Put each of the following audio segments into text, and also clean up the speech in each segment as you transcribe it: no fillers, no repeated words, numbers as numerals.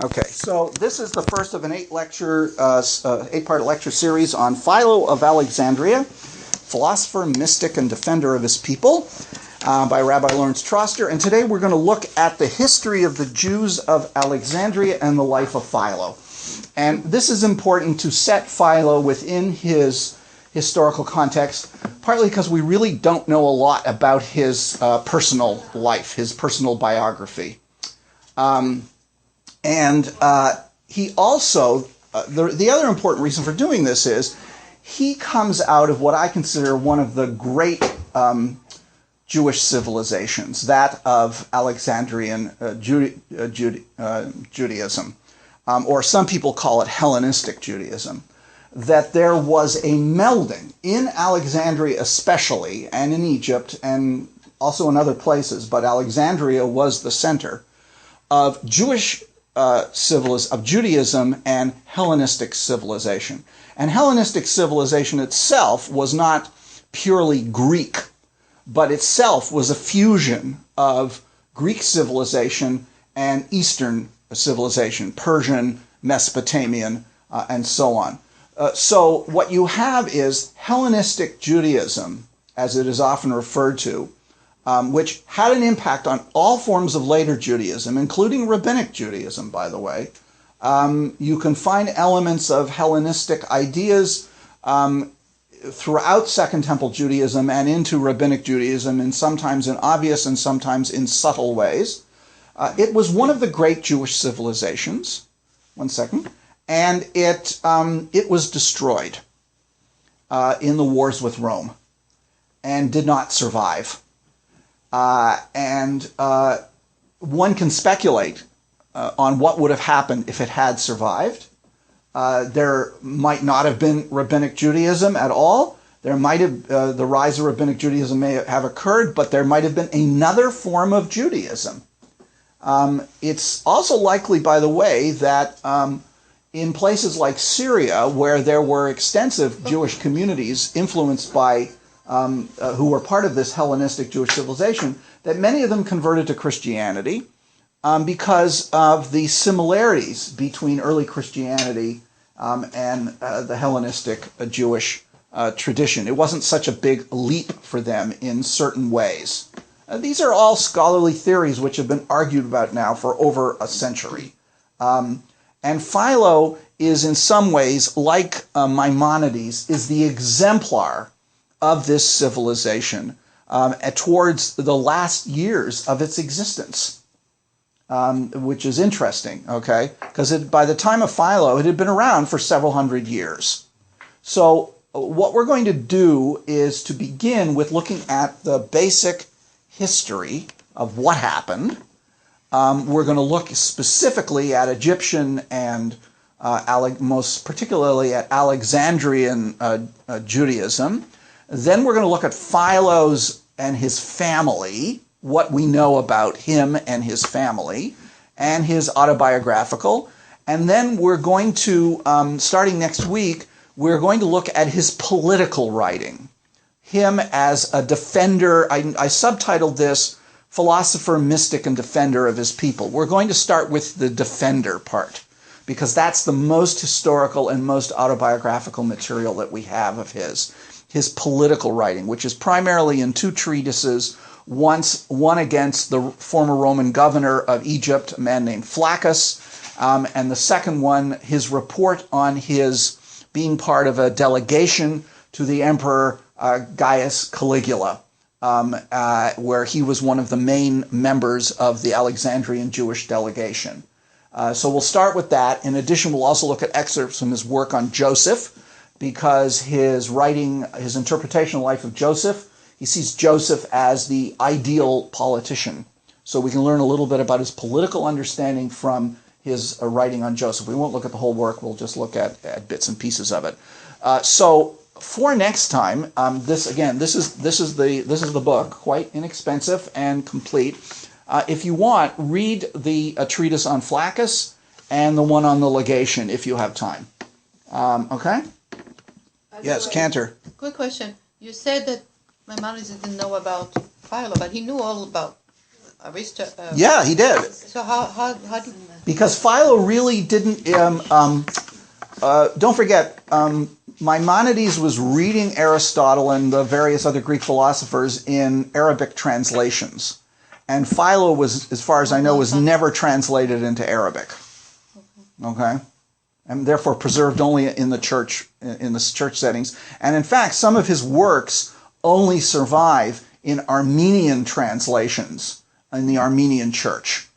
Okay, so this is the first of an eight-part lecture series on Philo of Alexandria, philosopher, mystic, and defender of his people, by Rabbi Troster. And today we're going to look at the history of the Jews of Alexandria and the life of Philo. And this is important to set Philo within his historical context, partly because we really don't know a lot about his personal life, his personal biography. He also, the other important reason for doing this is he comes out of what I consider one of the great Jewish civilizations, that of Alexandrian Judaism, or some people call it Hellenistic Judaism, that there was a melding in Alexandria especially, and in Egypt, and also in other places, but Alexandria was the center of of Judaism and Hellenistic civilization. And Hellenistic civilization itself was not purely Greek, but itself was a fusion of Greek civilization and Eastern civilization, Persian, Mesopotamian, and so on. So what you have is Hellenistic Judaism, as it is often referred to, which had an impact on all forms of later Judaism, including Rabbinic Judaism, by the way. You can find elements of Hellenistic ideas throughout Second Temple Judaism and into Rabbinic Judaism, and sometimes in obvious and sometimes in subtle ways. It was one of the great Jewish civilizations. One second. And it was destroyed in the wars with Rome and did not survive. One can speculate on what would have happened if it had survived. There might not have been Rabbinic Judaism at all. There might have the rise of Rabbinic Judaism may have occurred, but there might have been another form of Judaism. It's also likely, by the way, that in places like Syria, where there were extensive Jewish communities influenced by who were part of this Hellenistic Jewish civilization, that many of them converted to Christianity because of the similarities between early Christianity and the Hellenistic Jewish tradition. It wasn't such a big leap for them in certain ways. These are all scholarly theories which have been argued about now for over a century. And Philo is in some ways, like Maimonides, is the exemplar of this civilization towards the last years of its existence, which is interesting, okay? Because by the time of Philo, it had been around for several hundred years. So what we're going to do is to begin with looking at the basic history of what happened. We're going to look specifically at Egyptian and most particularly at Alexandrian Judaism. Then we're going to look at Philo's and his family, what we know about him and his family, and his autobiographical. And then we're going to, starting next week, we're going to look at his political writing. Him as a defender. I subtitled this philosopher, mystic, and defender of his people. We're going to start with the defender part, because that's the most historical and most autobiographical material that we have of his political writing, which is primarily in two treatises, one against the former Roman governor of Egypt, a man named Flaccus, and the second one, his report on his being part of a delegation to the emperor Gaius Caligula, where he was one of the main members of the Alexandrian Jewish delegation. So we'll start with that. In addition, we'll also look at excerpts from his work on Joseph, because his interpretation of the life of Joseph, he sees Joseph as the ideal politician. So we can learn a little bit about his political understanding from his writing on Joseph. We won't look at the whole work, we'll just look at bits and pieces of it. So for next time, this is the book, quite inexpensive and complete. If you want, read the treatise on Flaccus and the one on the legation if you have time. Okay? Yes, Cantor. Quick question. You said that Maimonides didn't know about Philo, but he knew all about Yeah, he did. So how do... Because Philo really didn't. Don't forget, Maimonides was reading Aristotle and the various other Greek philosophers in Arabic translations, and Philo was, as far as I know, was never translated into Arabic. Okay, and therefore preserved only in the church settings. And in fact, some of his works only survive in Armenian translations in the Armenian church.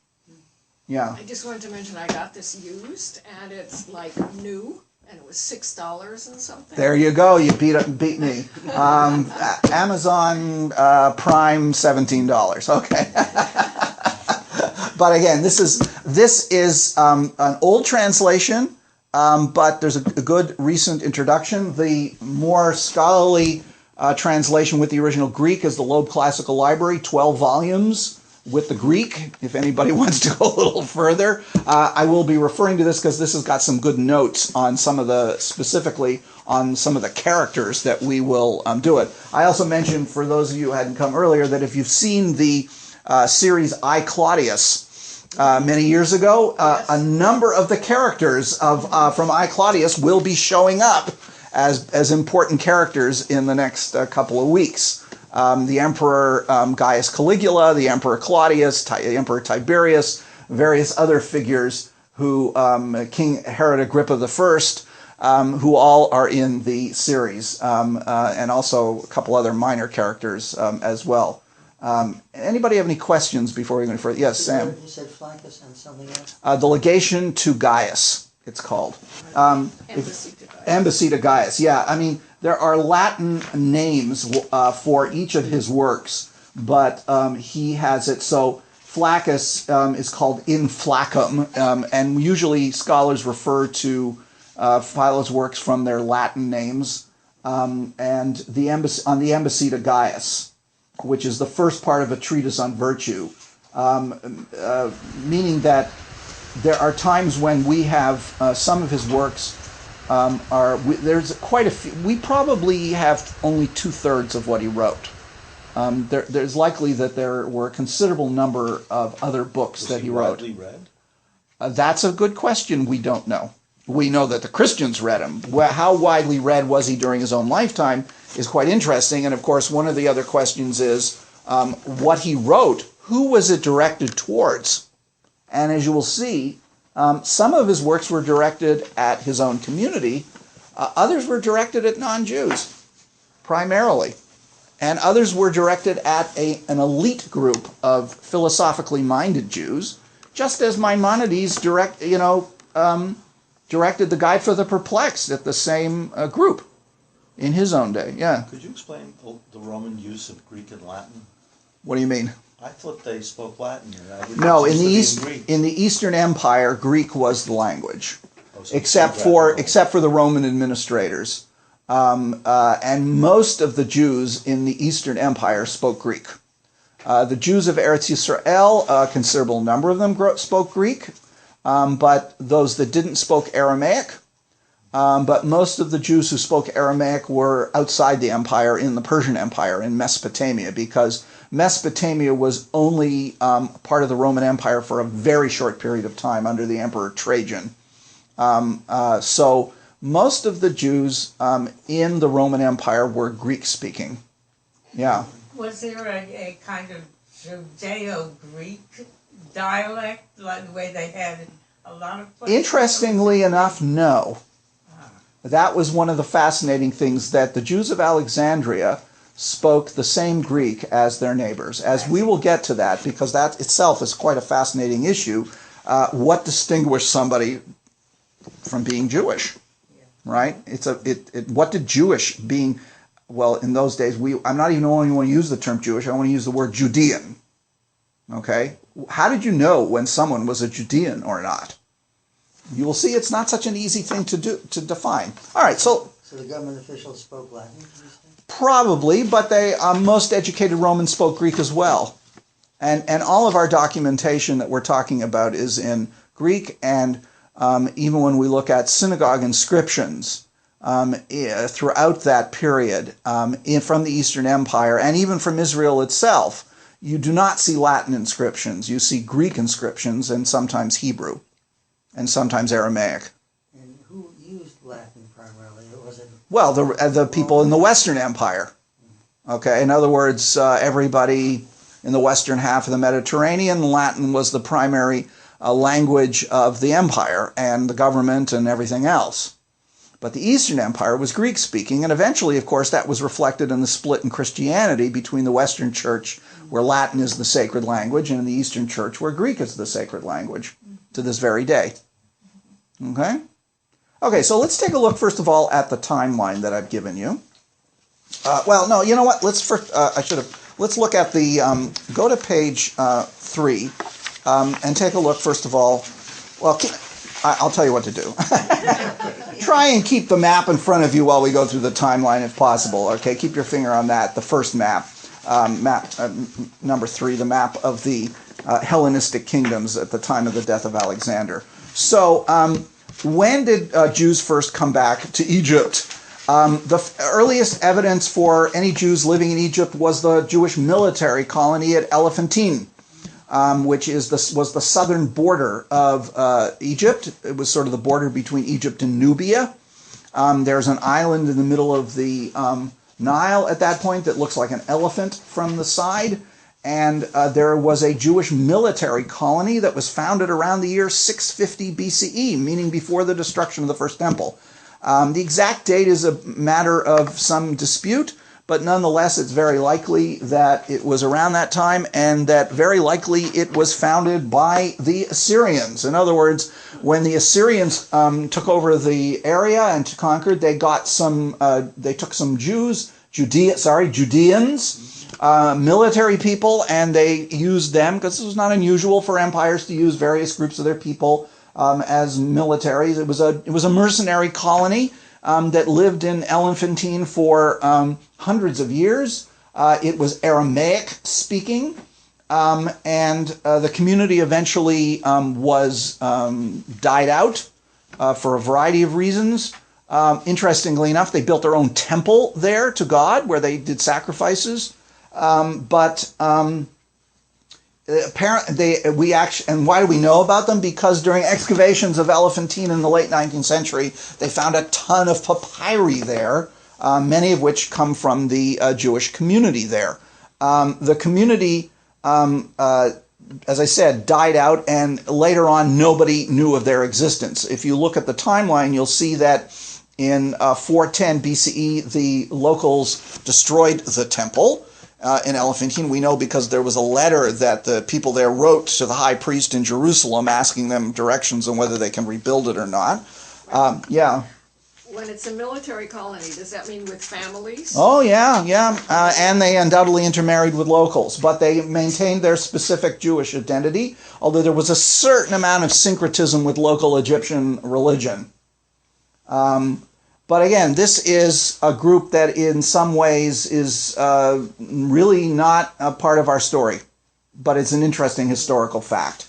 Yeah. I just wanted to mention I got this used, and it's like new, and it was $6 and something. There you go. You beat me. Amazon Prime $17. Okay. But again, this is an old translation, but there's a good recent introduction. The more scholarly translation with the original Greek is the Loeb Classical Library, 12 volumes. With the Greek, if anybody wants to go a little further. I will be referring to this because this has got some good notes on specifically on some of the characters that we will do it. I also mentioned, for those of you who hadn't come earlier, that if you've seen the series I, Claudius many years ago, a number of the characters from I, Claudius will be showing up as important characters in the next couple of weeks. The Emperor Gaius Caligula, the Emperor Claudius, the Emperor Tiberius, various other figures who, King Herod Agrippa I, who all are in the series, and also a couple other minor characters as well. Anybody have any questions before we go further? Yes, Sam. You said Flaccus and something else? The Legation to Gaius, it's called. Embassy to Gaius. Yeah, I mean, there are Latin names for each of his works, but he has it. So Flaccus is called In Flaccum, and usually scholars refer to Philo's works from their Latin names. And the Embassy to Gaius, which is the first part of a treatise on virtue, meaning that there are times when we have some of his works. There's quite a few. We probably have only 2/3 of what he wrote. There's likely that there were a considerable number of other books that he wrote. Was he widely read? That's a good question. We don't know. We know that the Christians read him. How widely read was he during his own lifetime is quite interesting. And of course, one of the other questions is what he wrote. Who was it directed towards? And as you will see, some of his works were directed at his own community. Others were directed at non-Jews, primarily. And others were directed at an elite group of philosophically minded Jews, just as Maimonides directed the Guide for the Perplexed at the same group in his own day. Yeah. Could you explain the Roman use of Greek and Latin? What do you mean? I thought they spoke Latin. No, in the Eastern Empire, Greek was the language, except for the Roman administrators, and most of the Jews in the Eastern Empire spoke Greek. The Jews of Eretz Yisrael, a considerable number of them spoke Greek, but those that didn't spoke Aramaic. But most of the Jews who spoke Aramaic were outside the empire, in the Persian Empire, in Mesopotamia, because Mesopotamia was only part of the Roman Empire for a very short period of time under the Emperor Trajan. So most of the Jews in the Roman Empire were Greek-speaking. Yeah. Was there a kind of Judeo-Greek dialect, like the way they had in a lot of places? Interestingly enough, no. That was one of the fascinating things, that the Jews of Alexandria spoke the same Greek as their neighbors. As we will get to that, because that itself is quite a fascinating issue. What distinguished somebody from being Jewish, right? What did Jewish being? Well, in those days, I'm not even only want to use the term Jewish. I want to use the word Judean. Okay, how did you know when someone was a Judean or not? You will see it's not such an easy thing to define. All right, so the government officials spoke Latin, did you say? Probably, but most educated Romans spoke Greek as well. And all of our documentation that we're talking about is in Greek, and even when we look at synagogue inscriptions throughout that period from the Eastern Empire and even from Israel itself, you do not see Latin inscriptions. You see Greek inscriptions and sometimes Hebrew and sometimes Aramaic. And who used Latin primarily? Or was it? Well, the people in the Western Empire. Okay, in other words, everybody in the western half of the Mediterranean, Latin was the primary language of the empire and the government and everything else. But the Eastern Empire was Greek-speaking, and eventually, of course, that was reflected in the split in Christianity between the Western Church, where Latin is the sacred language, and in the Eastern Church, where Greek is the sacred language, to this very day. Okay? Okay, so let's take a look, first of all, at the timeline that I've given you. Well, no, you know what? Let's first, let's look at the, go to page 3, and take a look, first of all, well, I'll tell you what to do. Try and keep the map in front of you while we go through the timeline if possible. Okay, keep your finger on that, the first map, number 3, the map of the Hellenistic kingdoms at the time of the death of Alexander. So, when did Jews first come back to Egypt? The earliest evidence for any Jews living in Egypt was the Jewish military colony at Elephantine, which was the southern border of Egypt. It was sort of the border between Egypt and Nubia. There's an island in the middle of the Nile at that point that looks like an elephant from the side. And there was a Jewish military colony that was founded around the year 650 BCE, meaning before the destruction of the first temple. The exact date is a matter of some dispute, but nonetheless, it's very likely that it was around that time, and that very likely it was founded by the Assyrians. In other words, when the Assyrians took over the area and conquered, they got they took some Judeans, military people, and they used them, because this was not unusual for empires to use various groups of their people as militaries. It was a mercenary colony that lived in Elephantine for hundreds of years. It was Aramaic speaking, and the community eventually was died out for a variety of reasons. Interestingly enough, they built their own temple there to God, where they did sacrifices. And why do we know about them? Because during excavations of Elephantine in the late 19th century, they found a ton of papyri there, many of which come from the Jewish community there. The community, as I said, died out, and later on nobody knew of their existence. If you look at the timeline, you'll see that in 410 BCE, the locals destroyed the temple. In Elephantine, we know because there was a letter that the people there wrote to the high priest in Jerusalem asking them directions on whether they can rebuild it or not. Yeah. When it's a military colony, does that mean with families? Oh, yeah. And they undoubtedly intermarried with locals, but they maintained their specific Jewish identity, although there was a certain amount of syncretism with local Egyptian religion. But again, this is a group that in some ways is really not a part of our story, but it's an interesting historical fact.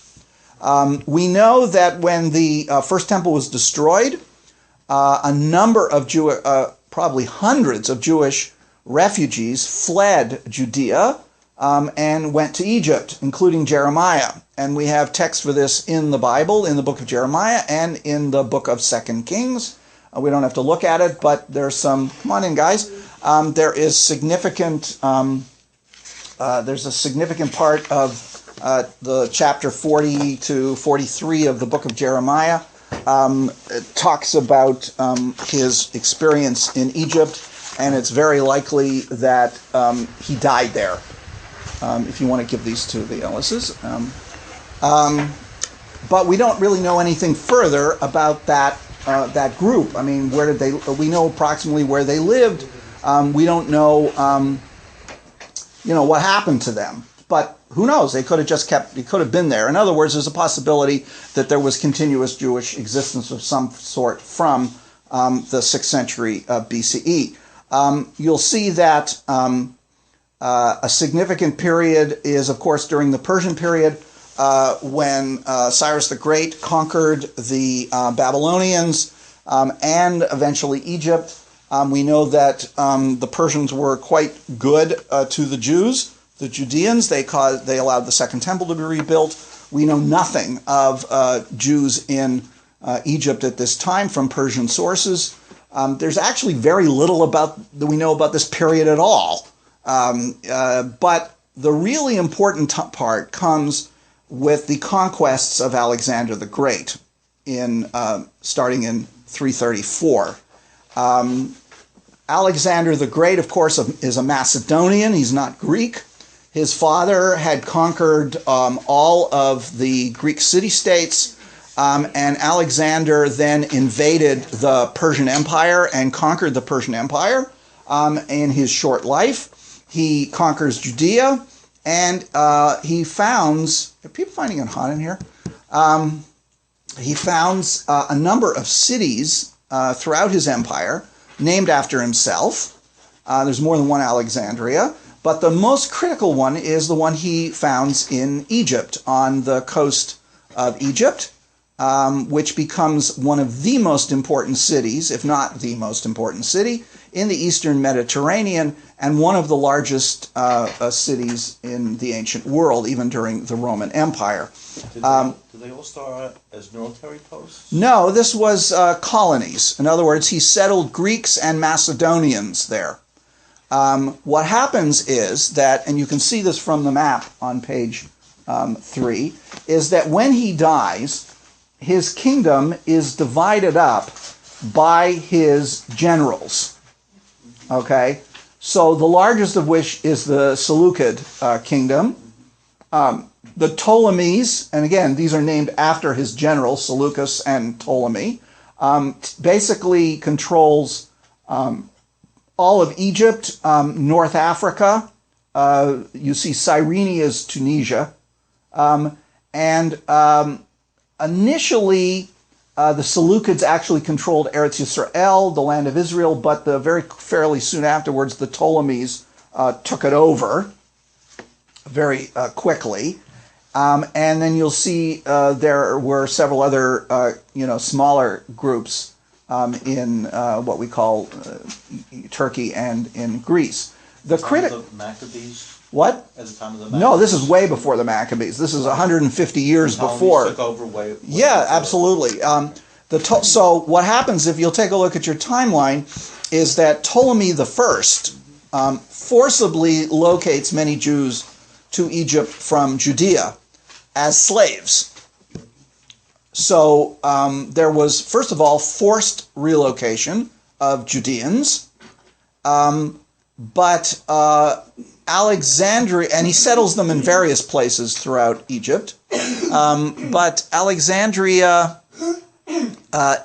We know that when the first temple was destroyed, a number of probably hundreds of Jewish refugees fled Judea and went to Egypt, including Jeremiah. And we have text for this in the Bible, in the book of Jeremiah and in the book of 2 Kings. We don't have to look at it, but there's some, come on in guys, there is significant, there's a significant part of the chapter 40 to 43 of the book of Jeremiah. It talks about his experience in Egypt, and it's very likely that he died there. If you want to give these to the Ellises. But we don't really know anything further about that group. I mean, where did we know approximately where they lived. We don't know, what happened to them. But who knows? They could have been there. In other words, there's a possibility that there was continuous Jewish existence of some sort from the 6th century BCE. You'll see that a significant period is, of course, during the Persian period, when Cyrus the Great conquered the Babylonians and eventually Egypt. We know that the Persians were quite good to the Jews. the Judeans. They allowed the Second Temple to be rebuilt. We know nothing of Jews in Egypt at this time from Persian sources. There's actually very little that we know about this period at all. But the really important part comes with the conquests of Alexander the Great, starting in 334. Alexander the Great, of course, is a Macedonian. He's not Greek. His father had conquered all of the Greek city-states, and Alexander then invaded the Persian Empire and conquered the Persian Empire in his short life. He conquers Judea, and he founds, are people finding it hot in here? He founds a number of cities throughout his empire named after himself. There's more than one Alexandria, but the most critical one is the one he founds in Egypt, on the coast of Egypt, which becomes one of the most important cities, if not the most important city, in the Eastern Mediterranean, and one of the largest cities in the ancient world, even during the Roman Empire. Did they all start as military posts? No, this was colonies. In other words, he settled Greeks and Macedonians there. What happens is that, and you can see this from the map on page 3, is that when he dies, his kingdom is divided up by his generals. Okay? So the largest of which is the Seleucid kingdom. The Ptolemies, and again, these are named after his generals, Seleucus and Ptolemy, basically controls all of Egypt, North Africa. You see Cyrene is Tunisia. Initially, the Seleucids actually controlled Eretz Yisrael, the land of Israel, but fairly soon afterwards, the Ptolemies took it over very quickly. And then you'll see there were several other, smaller groups in what we call Turkey and in Greece. The Maccabees? What? At the time of the Maccabees? No, this is way before the Maccabees. This is 150 years before. Took over way Yeah, before. absolutely. So what happens, if you'll take a look at your timeline, is that Ptolemy the First forcibly locates many Jews to Egypt from Judea as slaves. So there was, first of all, forced relocation of Judeans, but Alexandria, and he settles them in various places throughout Egypt, but Alexandria,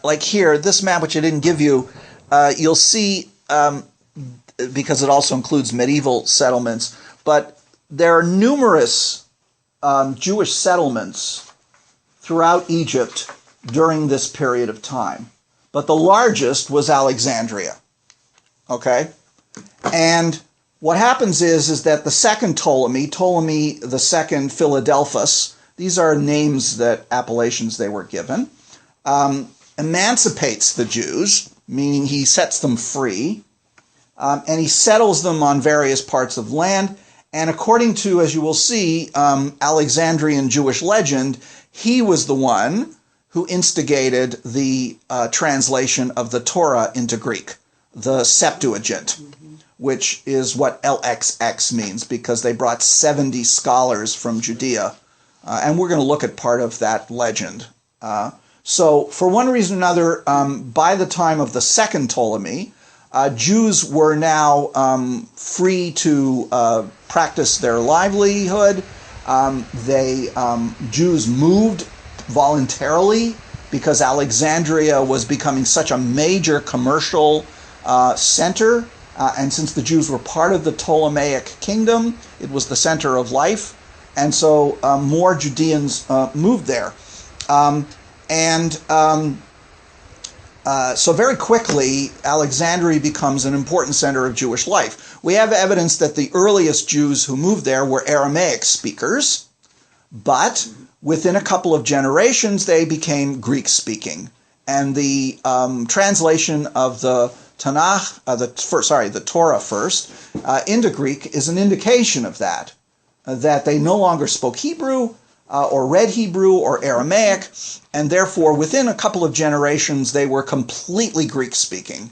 like here, this map which I didn't give you, you'll see, because it also includes medieval settlements, but there are numerous Jewish settlements throughout Egypt during this period of time. But the largest was Alexandria. Okay? And what happens is that the second Ptolemy the second Philadelphus, these are appellations they were given, emancipates the Jews, meaning he sets them free, and he settles them on various parts of land. And according to, as you will see, Alexandrian Jewish legend, he was the one who instigated the translation of the Torah into Greek, the Septuagint, which is what LXX means, because they brought 70 scholars from Judea. And we're going to look at part of that legend. So for one reason or another, by the time of the second Ptolemy, Jews were now free to practice their livelihood. Jews moved voluntarily because Alexandria was becoming such a major commercial center. And since the Jews were part of the Ptolemaic kingdom, it was the center of life. And so more Judeans moved there. So very quickly, Alexandria becomes an important center of Jewish life. We have evidence that the earliest Jews who moved there were Aramaic speakers, but within a couple of generations, they became Greek-speaking. And the translation of the Tanakh, the Torah first, into Greek is an indication of that. that they no longer spoke Hebrew or read Hebrew or Aramaic, and therefore within a couple of generations they were completely Greek-speaking.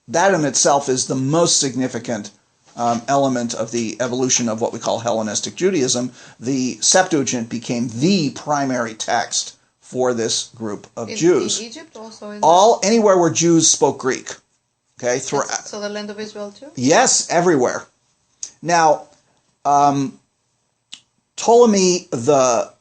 That in itself is the most significant element of the evolution of what we call Hellenistic Judaism. The Septuagint became the primary text for this group of Jews. In Egypt also? Anywhere where Jews spoke Greek. Okay, So the land of Israel too? Yes, everywhere. Now, Ptolemy the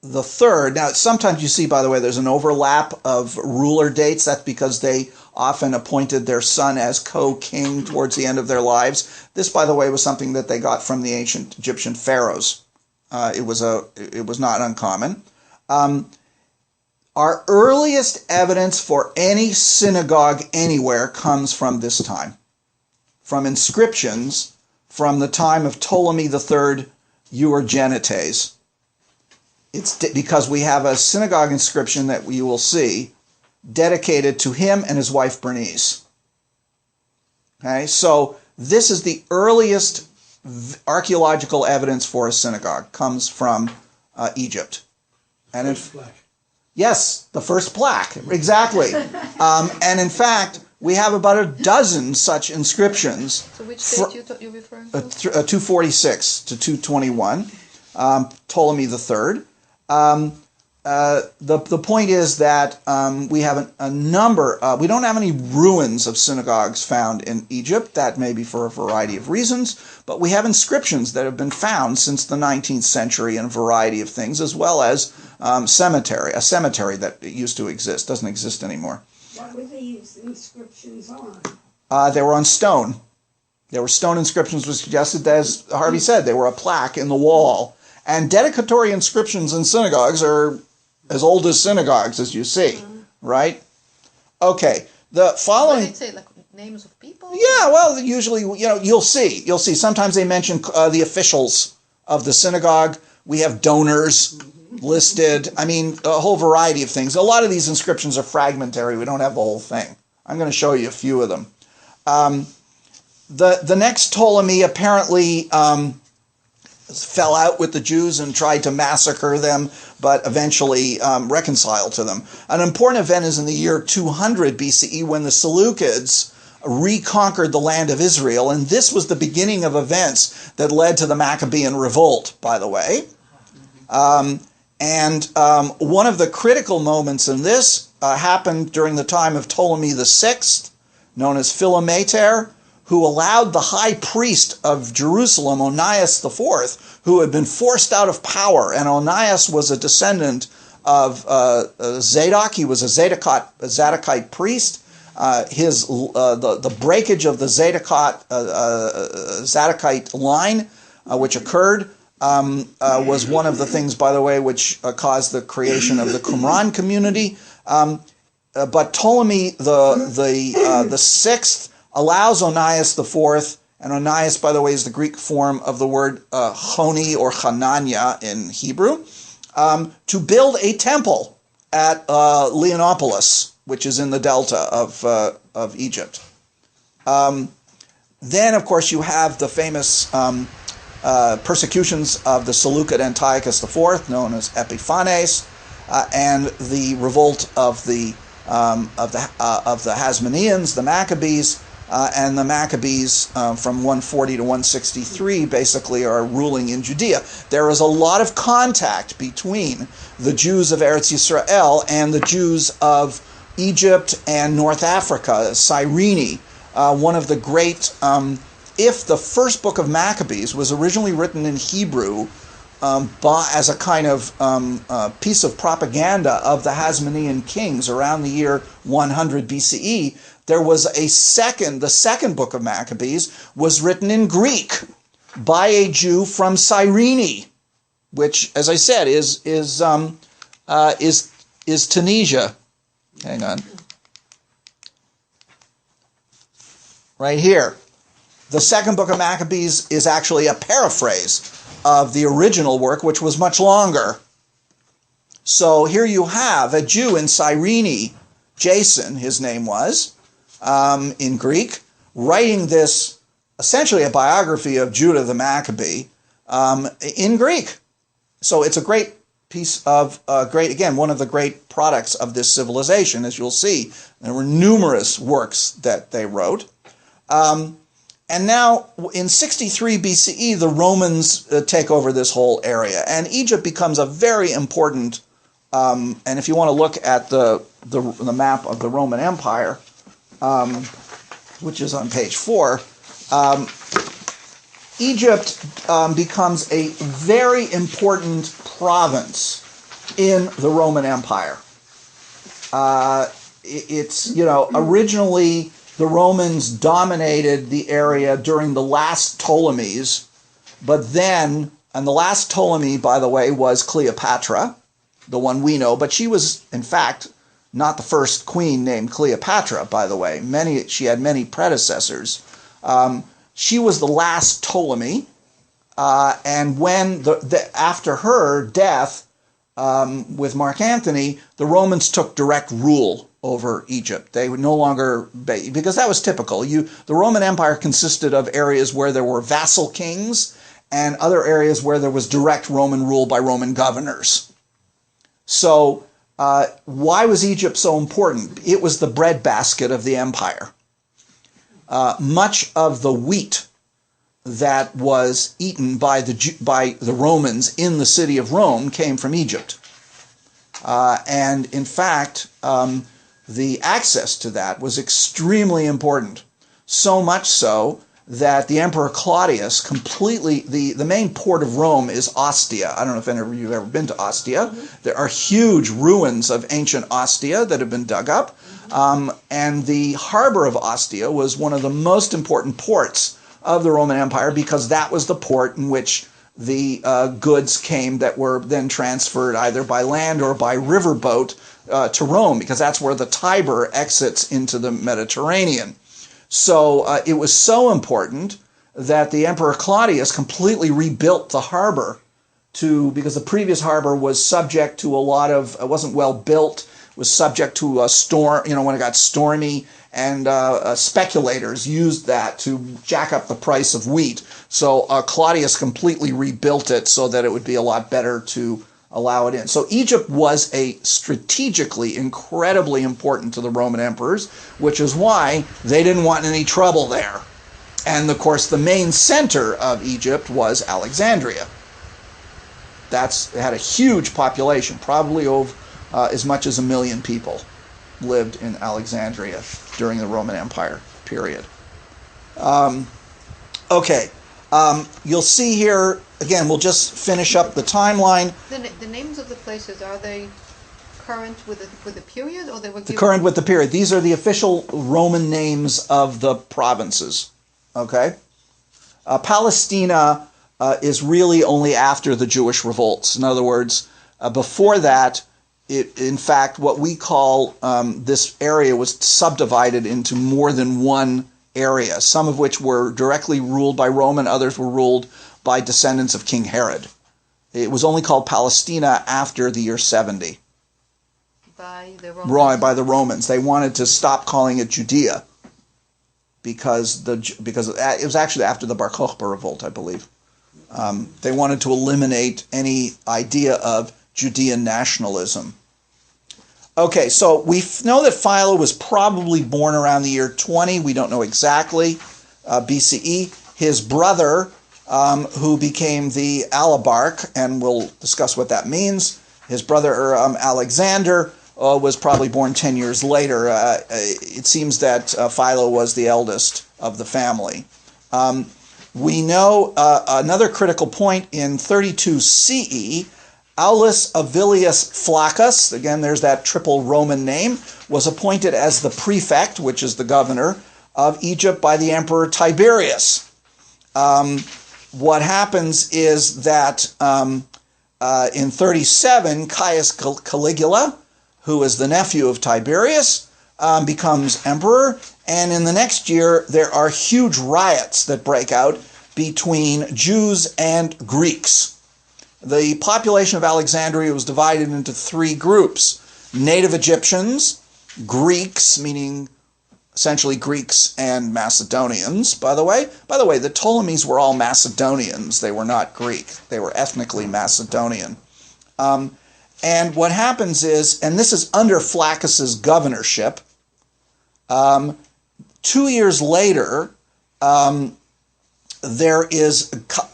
third. Now, sometimes you see, by the way, there's an overlap of ruler dates. That's because they often appointed their son as co-king towards the end of their lives. This, by the way, was something that they got from the ancient Egyptian pharaohs. It was not uncommon. Our earliest evidence for any synagogue anywhere comes from this time, from inscriptions from the time of Ptolemy III Euergetes. It's because we have a synagogue inscription that you will see dedicated to him and his wife Bernice. Okay, so this is the earliest archaeological evidence for a synagogue, comes from Egypt. And yes, the first plaque, exactly. And in fact, we have about a dozen such inscriptions. So which date you're referring to? 246 to 221, Ptolemy III. The point is that we have a number, we don't have any ruins of synagogues found in Egypt. That may be for a variety of reasons, but we have inscriptions that have been found since the 19th century in a variety of things, as well as a cemetery that used to exist, doesn't exist anymore. What were these inscriptions on? They were on stone. There were stone inscriptions, which suggested, as Harvey said, they were a plaque in the wall. And dedicatory inscriptions in synagogues are as old as synagogues, as you see, right? Okay, the following... What did it say, like names of people? Yeah, well, usually, you'll see. Sometimes they mention the officials of the synagogue. We have donors listed. I mean, a whole variety of things. A lot of these inscriptions are fragmentary. We don't have the whole thing. I'm going to show you a few of them. The next Ptolemy apparently fell out with the Jews and tried to massacre them, but eventually reconciled to them. An important event is in the year 200 BCE when the Seleucids reconquered the land of Israel, and this was the beginning of events that led to the Maccabean revolt, by the way. One of the critical moments in this happened during the time of Ptolemy VI, known as Philometor, who allowed the high priest of Jerusalem, Onias IV, who had been forced out of power. And Onias was a descendant of Zadok. He was a Zadokite priest. The breakage of the Zadokite line, which occurred, was one of the things, by the way, which caused the creation of the Qumran community. But Ptolemy the sixth allows Onias IV, and Onias, by the way, is the Greek form of the word Choni or Hanania in Hebrew, to build a temple at Leonopolis, which is in the delta of Egypt. Then, of course, you have the famous persecutions of the Seleucid Antiochus IV, known as Epiphanes, and the revolt of the Hasmoneans, the Maccabees. And the Maccabees from 140 to 163 basically are ruling in Judea. There is a lot of contact between the Jews of Eretz Yisrael and the Jews of Egypt and North Africa, Cyrene. One of the great, if the first book of Maccabees was originally written in Hebrew as a kind of piece of propaganda of the Hasmonean kings around the year 100 BCE, there was the second book of Maccabees was written in Greek by a Jew from Cyrene, which, as I said, is Tunisia. Hang on. Right here. The second book of Maccabees is actually a paraphrase of the original work, which was much longer. So here you have a Jew in Cyrene, Jason, his name was, in Greek, writing this, essentially a biography of Judah the Maccabee, in Greek. So it's a great piece of, again, one of the great products of this civilization, as you'll see. There were numerous works that they wrote. And now, in 63 BCE, the Romans take over this whole area, and Egypt becomes a very important. And if you want to look at the map of the Roman Empire, which is on page 4, Egypt becomes a very important province in the Roman Empire. It's, originally the Romans dominated the area during the last Ptolemies, but then, and the last Ptolemy, by the way, was Cleopatra, the one we know, but she was, in fact, not the first queen named Cleopatra, by the way. She had many predecessors. She was the last Ptolemy, and when after her death with Mark Antony, the Romans took direct rule over Egypt. They would no longer, because that was typical. The Roman Empire consisted of areas where there were vassal kings and other areas where there was direct Roman rule by Roman governors. So why was Egypt so important? It was the breadbasket of the empire. Much of the wheat that was eaten by the Romans in the city of Rome came from Egypt. And in fact, the access to that was extremely important. So much so that the Emperor Claudius completely, the main port of Rome is Ostia. I don't know if any of you have ever been to Ostia. Mm-hmm. There are huge ruins of ancient Ostia that have been dug up. And the harbor of Ostia was one of the most important ports of the Roman Empire because that was the port in which the goods came that were then transferred either by land or by riverboat to Rome, because that's where the Tiber exits into the Mediterranean. So it was so important that the Emperor Claudius completely rebuilt the harbor because the previous harbor was subject to a lot of, it wasn't well built, was subject to a storm, when it got stormy, and speculators used that to jack up the price of wheat. So Claudius completely rebuilt it so that it would be a lot better to allow it in. So Egypt was strategically incredibly important to the Roman emperors, which is why they didn't want any trouble there. And of course, the main center of Egypt was Alexandria. It had a huge population, probably over as much as 1 million people lived in Alexandria during the Roman Empire period. You'll see here, again, we'll just finish up the timeline. The names of the places, are they current with the period, or they were given? Current with the period. These are the official Roman names of the provinces. Okay? Palestina is really only after the Jewish revolts. In other words, before that, in fact, what we call this area was subdivided into more than one area, some of which were directly ruled by Rome and others were ruled by descendants of King Herod. It was only called Palestina after the year 70. By the Romans? By the Romans. They wanted to stop calling it Judea because it was actually after the Bar Kokhba revolt, I believe. They wanted to eliminate any idea of Judean nationalism. Okay, so we know that Philo was probably born around the year 20. We don't know exactly, BCE. His brother, who became the Alabarch, and we'll discuss what that means, his brother Alexander was probably born 10 years later. It seems that Philo was the eldest of the family. We know another critical point in 32 CE, Aulus Avilius Flaccus, again there's that triple Roman name, was appointed as the prefect, which is the governor, of Egypt by the Emperor Tiberius. What happens is that in 37, Caius Caligula, who is the nephew of Tiberius, becomes emperor, and in the next year there are huge riots that break out between Jews and Greeks. The population of Alexandria was divided into 3 groups: native Egyptians, Greeks, meaning essentially Greeks and Macedonians, by the way. By the way, the Ptolemies were all Macedonians. They were not Greek. They were ethnically Macedonian. And what happens is, and this is under Flaccus's governorship, 2 years later, there is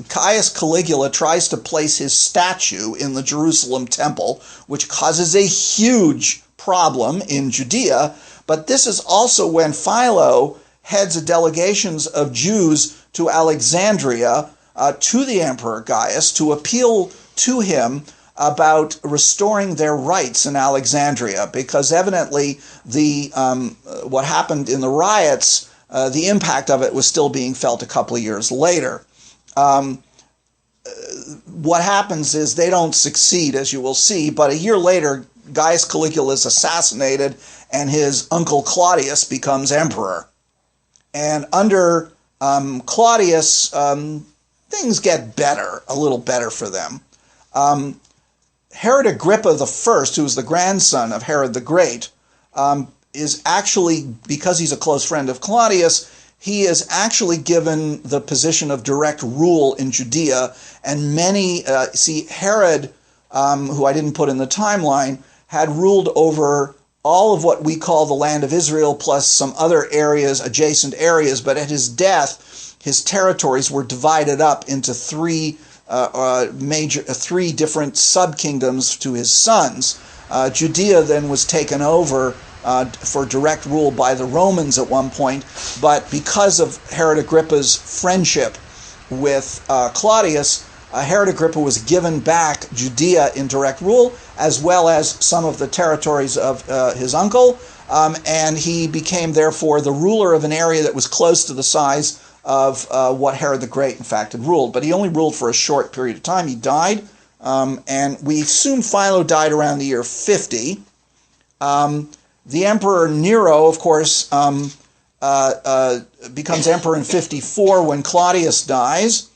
Caius Caligula tries to place his statue in the Jerusalem temple, which causes a huge problem in Judea. But this is also when Philo heads a delegations of Jews to Alexandria to the Emperor Gaius to appeal to him about restoring their rights in Alexandria, because evidently what happened in the riots, the impact of it was still being felt a couple of years later. What happens is they don't succeed, as you will see, but a year later, Gaius Caligula is assassinated and his uncle Claudius becomes emperor. And under Claudius, things get better, a little better for them. Herod Agrippa I, who was the grandson of Herod the Great, is actually, because he's a close friend of Claudius, he is actually given the position of direct rule in Judea. And many, Herod, who I didn't put in the timeline, had ruled over all of what we call the land of Israel, plus some other areas, adjacent areas. But at his death, his territories were divided up into three different sub-kingdoms to his sons. Judea then was taken over for direct rule by the Romans at one point, but because of Herod Agrippa's friendship with Claudius, Herod Agrippa was given back Judea in direct rule, as well as some of the territories of his uncle, and he became therefore the ruler of an area that was close to the size of what Herod the Great, in fact, had ruled. But he only ruled for a short period of time. He died, and we assume Philo died around the year 50. The Emperor Nero, of course, becomes emperor in 54 when Claudius dies.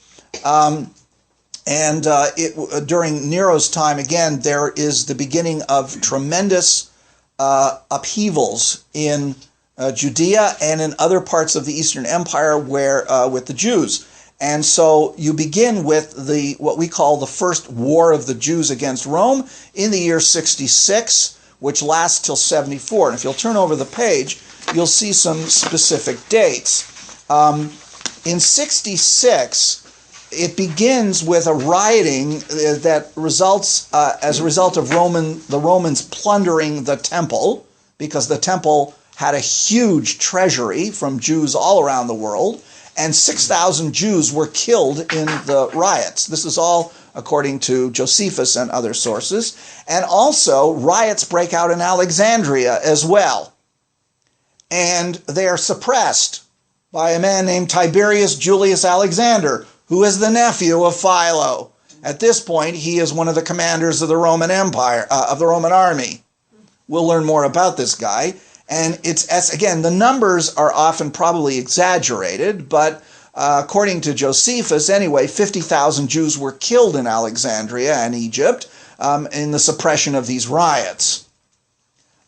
During Nero's time, again, there is the beginning of tremendous upheavals in Judea and in other parts of the Eastern Empire where with the Jews. And so you begin with what we call the First War of the Jews against Rome in the year 66, which lasts till 74. And if you'll turn over the page, you'll see some specific dates. In 66, it begins with a rioting that results as a result of the Romans plundering the temple, because the temple had a huge treasury from Jews all around the world, and 6,000 Jews were killed in the riots. This is all according to Josephus and other sources. And also, riots break out in Alexandria as well. And they are suppressed by a man named Tiberius Julius Alexander, who is the nephew of Philo. At this point, he is one of the commanders of the Roman Empire, of the Roman army. We'll learn more about this guy. And again, the numbers are often probably exaggerated, but according to Josephus, anyway, 50,000 Jews were killed in Alexandria and Egypt in the suppression of these riots.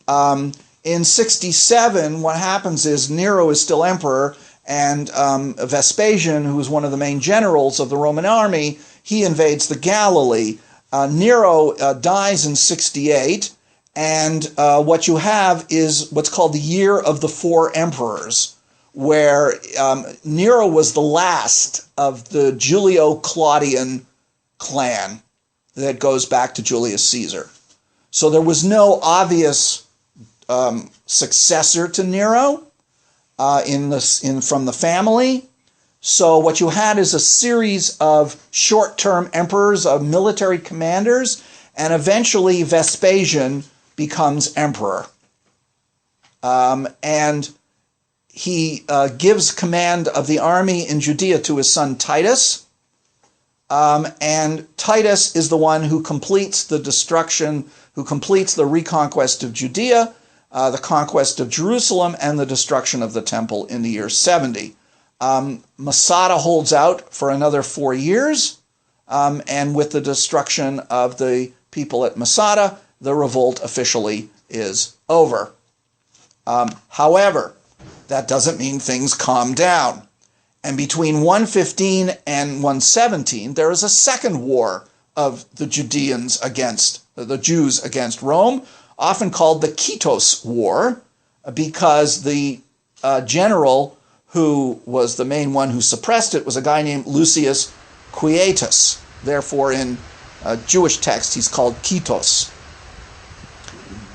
In 67, what happens is Nero is still emperor, and Vespasian, who is one of the main generals of the Roman army, he invades the Galilee. Nero dies in 68, and what you have is what's called the Year of the Four Emperors, where Nero was the last of the Julio-Claudian clan that goes back to Julius Caesar. So there was no obvious successor to Nero from the family. So what you had is a series of short-term emperors, of military commanders, and eventually Vespasian becomes emperor. And he gives command of the army in Judea to his son Titus. And Titus is the one who completes the reconquest of Judea, the conquest of Jerusalem, and the destruction of the temple in the year 70. Masada holds out for another 4 years, and with the destruction of the people at Masada, the revolt officially is over. However, that doesn't mean things calm down. And between 115 and 117, there is a second war of the the Jews against Rome, often called the Kitos War, because the general who was the main one who suppressed it was a guy named Lucius Quietus. Therefore, in Jewish text, he's called Kitos.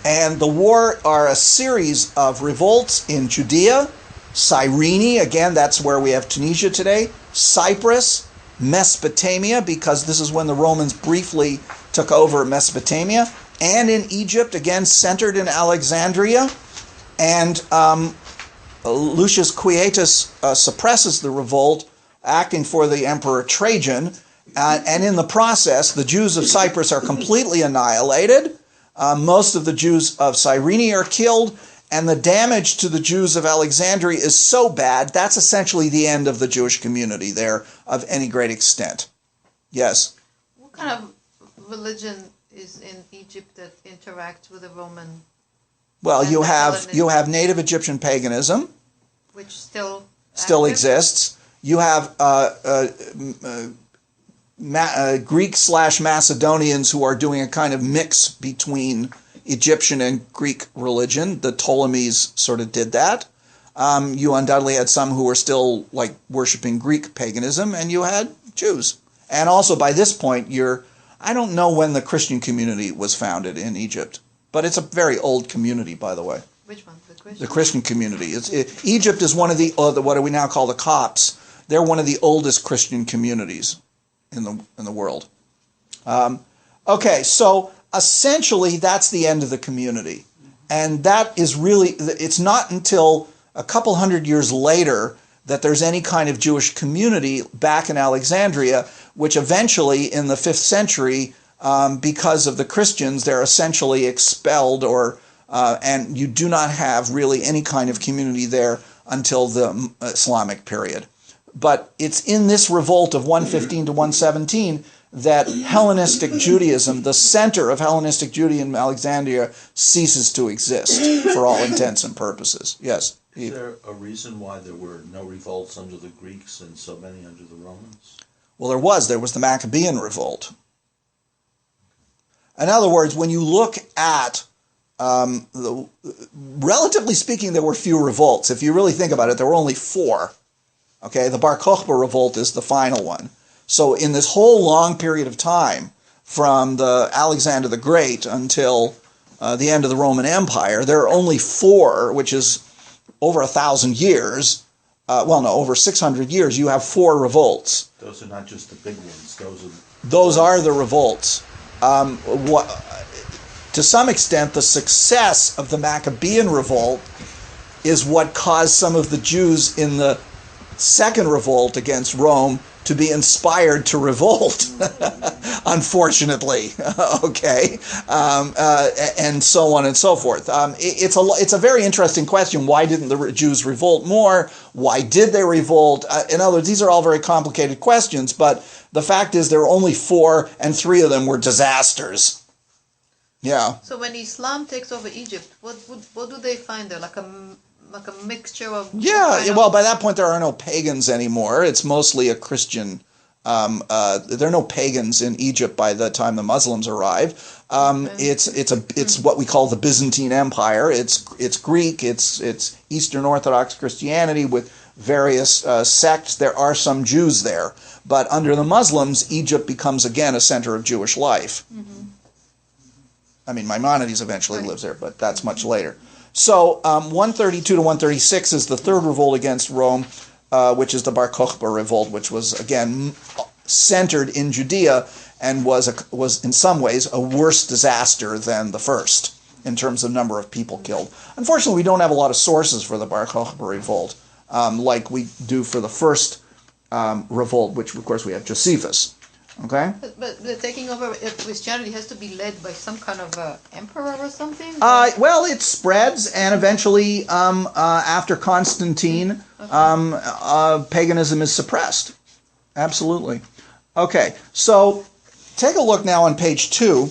And the war are a series of revolts in Judea, Cyrene, again, that's where we have Tunisia today, Cyprus, Mesopotamia, because this is when the Romans briefly took over Mesopotamia, and in Egypt, again, centered in Alexandria. And Lucius Quietus suppresses the revolt, acting for the Emperor Trajan, and in the process, the Jews of Cyprus are completely annihilated. Most of the Jews of Cyrene are killed, and the damage to the Jews of Alexandria is so bad, that's essentially the end of the Jewish community there of any great extent. Yes? What kind of religion is in Egypt that interacts with the Roman? Well, and you the have Hellenism, native Egyptian paganism, which still active? exists. You have Greek/Macedonians who are doing a kind of mix between Egyptian and Greek religion. The Ptolemies sort of did that. You undoubtedly had some who were still like worshiping Greek paganism, and you had Jews. And also by this point, I don't know when the Christian community was founded in Egypt, but it's a very old community, by the way. Which one? The Christian community. Egypt is one of what we now call the Copts. They're one of the oldest Christian communities in the world. Okay, so essentially that's the end of the community. And that is really, it's not until a couple hundred years later that there's any kind of Jewish community back in Alexandria, which eventually in the 5th century, because of the Christians, they're essentially expelled and you do not have really any kind of community there until the Islamic period. But it's in this revolt of 115 to 117 that Hellenistic Judaism, the center of Hellenistic Judaism in Alexandria, ceases to exist for all intents and purposes. Yes? Is there a reason why there were no revolts under the Greeks and so many under the Romans? Well, there was the Maccabean revolt. In other words, when you look at relatively speaking, there were few revolts. If you really think about it, there were only 4. Okay, the Bar Kokhba revolt is the final one. So in this whole long period of time, from the Alexander the Great until the end of the Roman Empire, there are only 4, which is over 1,000 years. Over 600 years, you have 4 revolts. Those are not just the big ones. Those are the revolts. To some extent, the success of the Maccabean revolt is what caused some of the Jews in the second revolt against Rome to be inspired to revolt, unfortunately. Okay, and so on and so forth. It's a very interesting question. Why didn't the Jews revolt more? Why did they revolt? In other words, these are all very complicated questions, but the fact is there were only 4, and 3 of them were disasters. Yeah. So when Islam takes over Egypt, what do they find there? Like a mixture of... Yeah, well, by that point there are no pagans anymore. It's mostly a Christian... there are no pagans in Egypt by the time the Muslims arrive. It's what we call the Byzantine Empire. It's Greek. It's Eastern Orthodox Christianity with various sects. There are some Jews there, but under the Muslims, Egypt becomes again a center of Jewish life. Mm-hmm. I mean, Maimonides eventually lives there, but that's much later. So 132 to 136 is the third revolt against Rome, which is the Bar Kokhba revolt, which was again centered in Judea and was in some ways a worse disaster than the first in terms of number of people killed. Unfortunately, we don't have a lot of sources for the Bar Kokhba revolt like we do for the first revolt, which of course we have Josephus. Okay. But the taking over Christianity has to be led by some kind of emperor or something? Well, it spreads, and eventually, after Constantine, paganism is suppressed. Absolutely. Okay, so take a look now on page 2.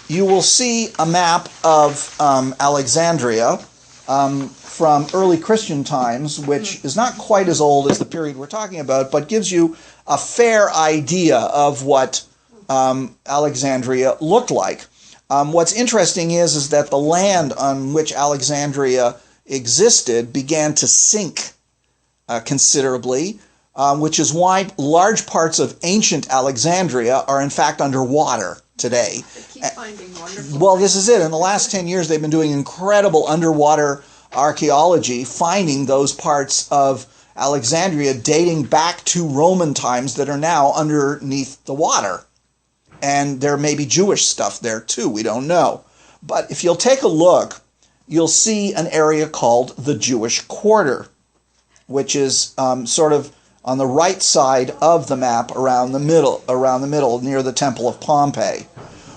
You will see a map of Alexandria, from early Christian times, which is not quite as old as the period we're talking about, but gives you a fair idea of what Alexandria looked like. What's interesting is that the land on which Alexandria existed began to sink considerably, which is why large parts of ancient Alexandria are in fact underwater today. They keep finding wonderful Well, things. this is it. In the last 10 years, they've been doing incredible underwater archaeology, finding those parts of Alexandria dating back to Roman times that are now underneath the water. And there may be Jewish stuff there too, we don't know. But if you'll take a look, you'll see an area called the Jewish Quarter, which is sort of on the right side of the map around the middle near the Temple of Pompeii.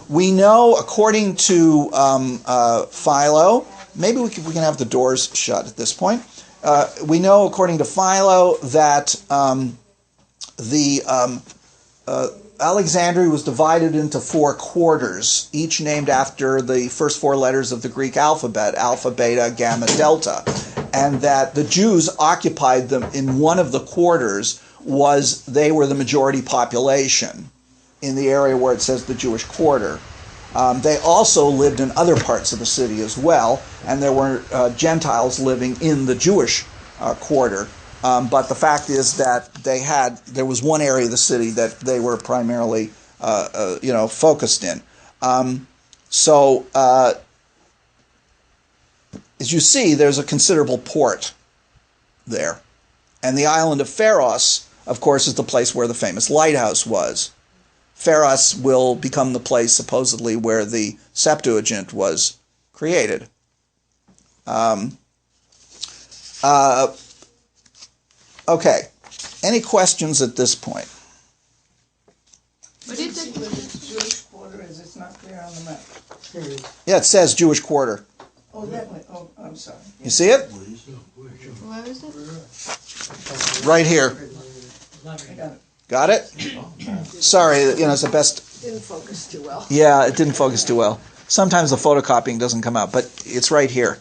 We know, according to Philo, maybe we can have the doors shut at this point. We know, according to Philo, that Alexandria was divided into 4 quarters, each named after the first 4 letters of the Greek alphabet, alpha, beta, gamma, delta, and that the Jews occupied them in one of the quarters they were the majority population in the area where it says the Jewish Quarter. They also lived in other parts of the city as well, and there were Gentiles living in the Jewish quarter. But the fact is that there was one area of the city that they were primarily, focused in. As you see, there's a considerable port there. And the island of Pharos, of course, is the place where the famous lighthouse was. Pharos will become the place, supposedly, where the Septuagint was created. Okay. Any questions at this point? But it did. Jewish quarter is it's not clear on the map. Yeah, it says Jewish Quarter. Oh, that way. Oh, I'm sorry. You see it? Where is it? Right here. I got it. Got it? Sorry, it's the best. Didn't focus too well. Yeah, it didn't focus too well. Sometimes the photocopying doesn't come out, but it's right here.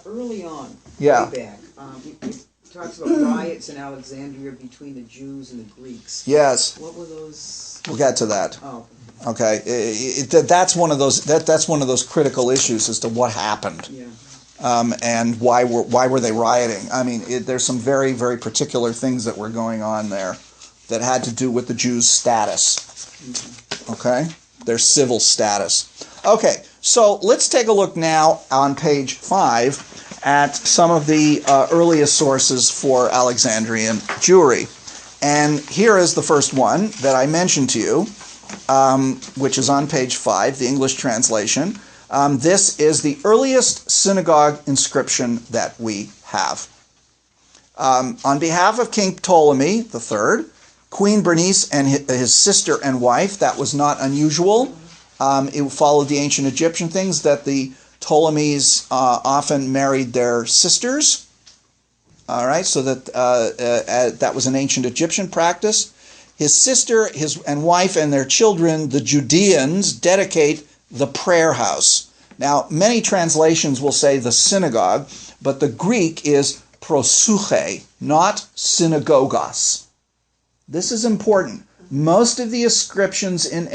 Early on, Yeah. way back, it talks about riots in Alexandria between the Jews and the Greeks. Yes, What were those? we'll get to that. Oh, Okay, that's one of those critical issues as to what happened. yeah. And why were they rioting? I mean, there's some very, very particular things that were going on there that had to do with the Jews' status. Okay? Their civil status. Okay, so let's take a look now on page 5 at some of the earliest sources for Alexandrian Jewry. And here is the first one that I mentioned to you, which is on page 5, the English translation. This is the earliest synagogue inscription that we have. On behalf of King Ptolemy III, Queen Bernice and his sister and wife, that was not unusual. It followed the ancient Egyptian things that the Ptolemies often married their sisters. All right, so that was an ancient Egyptian practice. His sister, his wife, and their children, the Judeans, dedicate the prayer house. Now, many translations will say the synagogue, but the Greek is proseuche, not synagogos. This is important. Most of the inscriptions in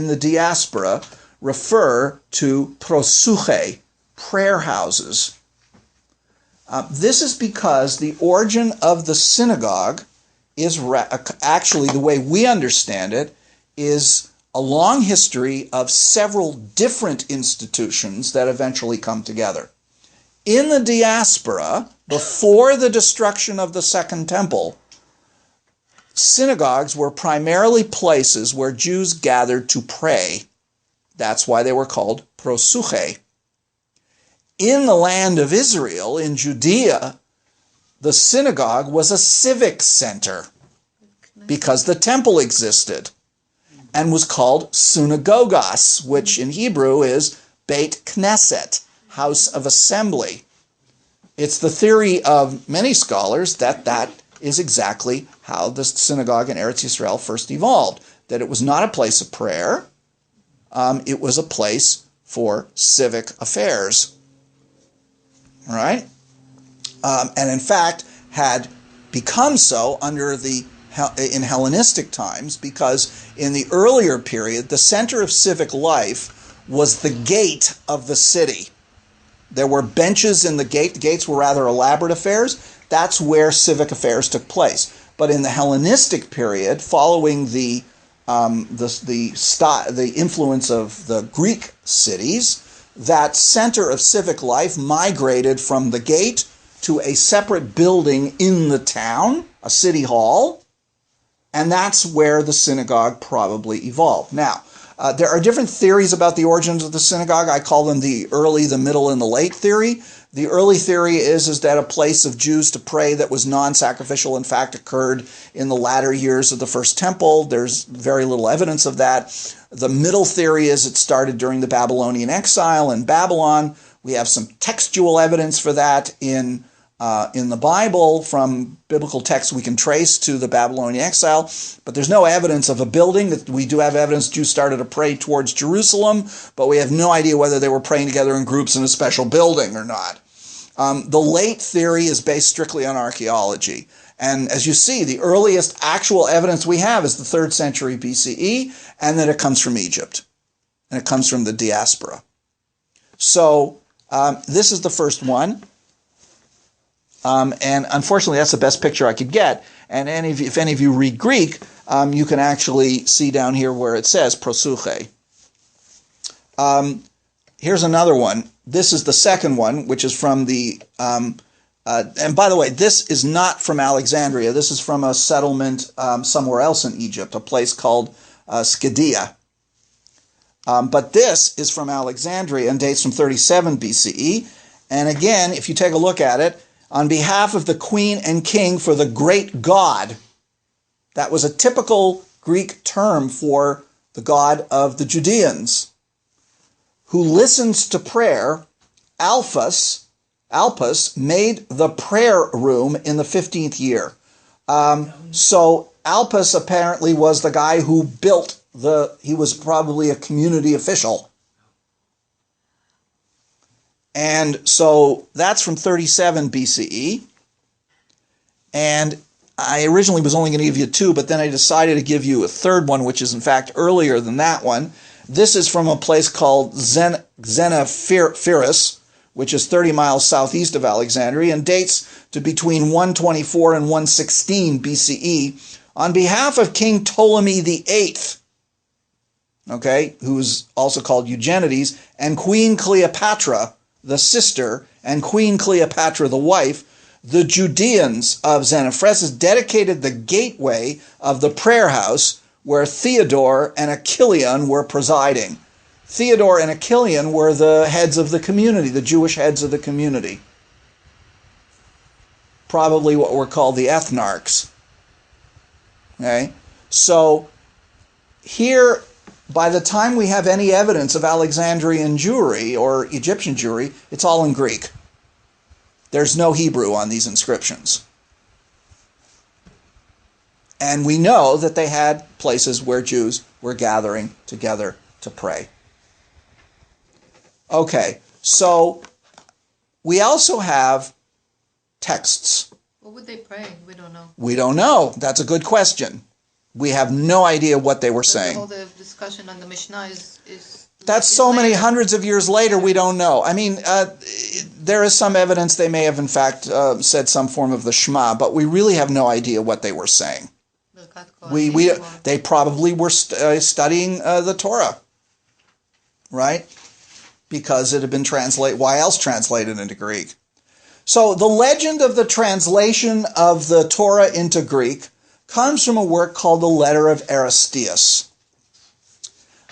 the diaspora refer to proseuche, prayer houses. This is because the origin of the synagogue is actually, the way we understand it, is a long history of several different institutions that eventually come together. In the diaspora, before the destruction of the Second Temple, synagogues were primarily places where Jews gathered to pray. That's why they were called proseuche. In the land of Israel, in Judea, the synagogue was a civic center because the temple existed and was called synagogos, which in Hebrew is Beit Knesset, house of assembly. It's the theory of many scholars that is exactly how the synagogue in Eretz Yisrael first evolved, that it was not a place of prayer, it was a place for civic affairs. All right? And in fact had become so in Hellenistic times, because in the earlier period, the center of civic life was the gate of the city. There were benches in the gate. The gates were rather elaborate affairs. That's where civic affairs took place. But in the Hellenistic period, following the influence of the Greek cities, that center of civic life migrated from the gate to a separate building in the town, a city hall, and that's where the synagogue probably evolved. Now, there are different theories about the origins of the synagogue. I call them the early, the middle, and the late theory. The early theory is that a place of Jews to pray that was non-sacrificial, in fact, occurred in the latter years of the First Temple. There's very little evidence of that. The middle theory is it started during the Babylonian exile in Babylon. We have some textual evidence for that in the Bible, from biblical texts we can trace to the Babylonian exile, but there's no evidence of a building. That we do have evidence Jews started to pray towards Jerusalem, but we have no idea whether they were praying together in groups in a special building or not. The late theory is based strictly on archaeology. And as you see, the earliest actual evidence we have is the 3rd century BCE, and that it comes from Egypt, and it comes from the diaspora. So this is the first one. And unfortunately, that's the best picture I could get. And if any of you read Greek, you can actually see down here where it says prosuche. Here's another one. This is the second one, which is from the... and by the way, this is not from Alexandria. This is from a settlement somewhere else in Egypt, a place called Skydia. But this is from Alexandria and dates from 37 BCE. And again, if you take a look at it, on behalf of the queen and king for the great God. That was a typical Greek term for the God of the Judeans, who listens to prayer. Alpus made the prayer room in the 15th year. So Alpus apparently was the guy who built he was probably a community official. And so that's from 37 BCE. And I originally was only going to give you 2, but then I decided to give you a third one, which is in fact earlier than that one. This is from a place called Xenophiris, which is 30 miles southeast of Alexandria, and dates to between 124 and 116 BCE, on behalf of King Ptolemy VIII, who's also called Eugenides, and Queen Cleopatra, the sister, and Queen Cleopatra, the wife. The Judeans of Xenophiris dedicated the gateway of the prayer house where Theodore and Achilleon were presiding. Theodore and Achilleon were the heads of the community, the Jewish heads of the community. Probably what were called the ethnarchs. Okay? So here, by the time we have any evidence of Alexandrian Jewry or Egyptian Jewry, it's all in Greek. There's no Hebrew on these inscriptions. And we know that they had places where Jews were gathering together to pray. Okay, so we also have texts. What would they pray? We don't know. We don't know. That's a good question. We have no idea what they were saying. All the discussion on the Mishnah is that's so many hundreds of years later, we don't know. I mean, there is some evidence they may have, in fact, said some form of the Shema, but we really have no idea what they were saying. They probably were studying the Torah, right? Because it had been translated. Why else translated into Greek? So the legend of the translation of the Torah into Greek comes from a work called the Letter of Aristeas.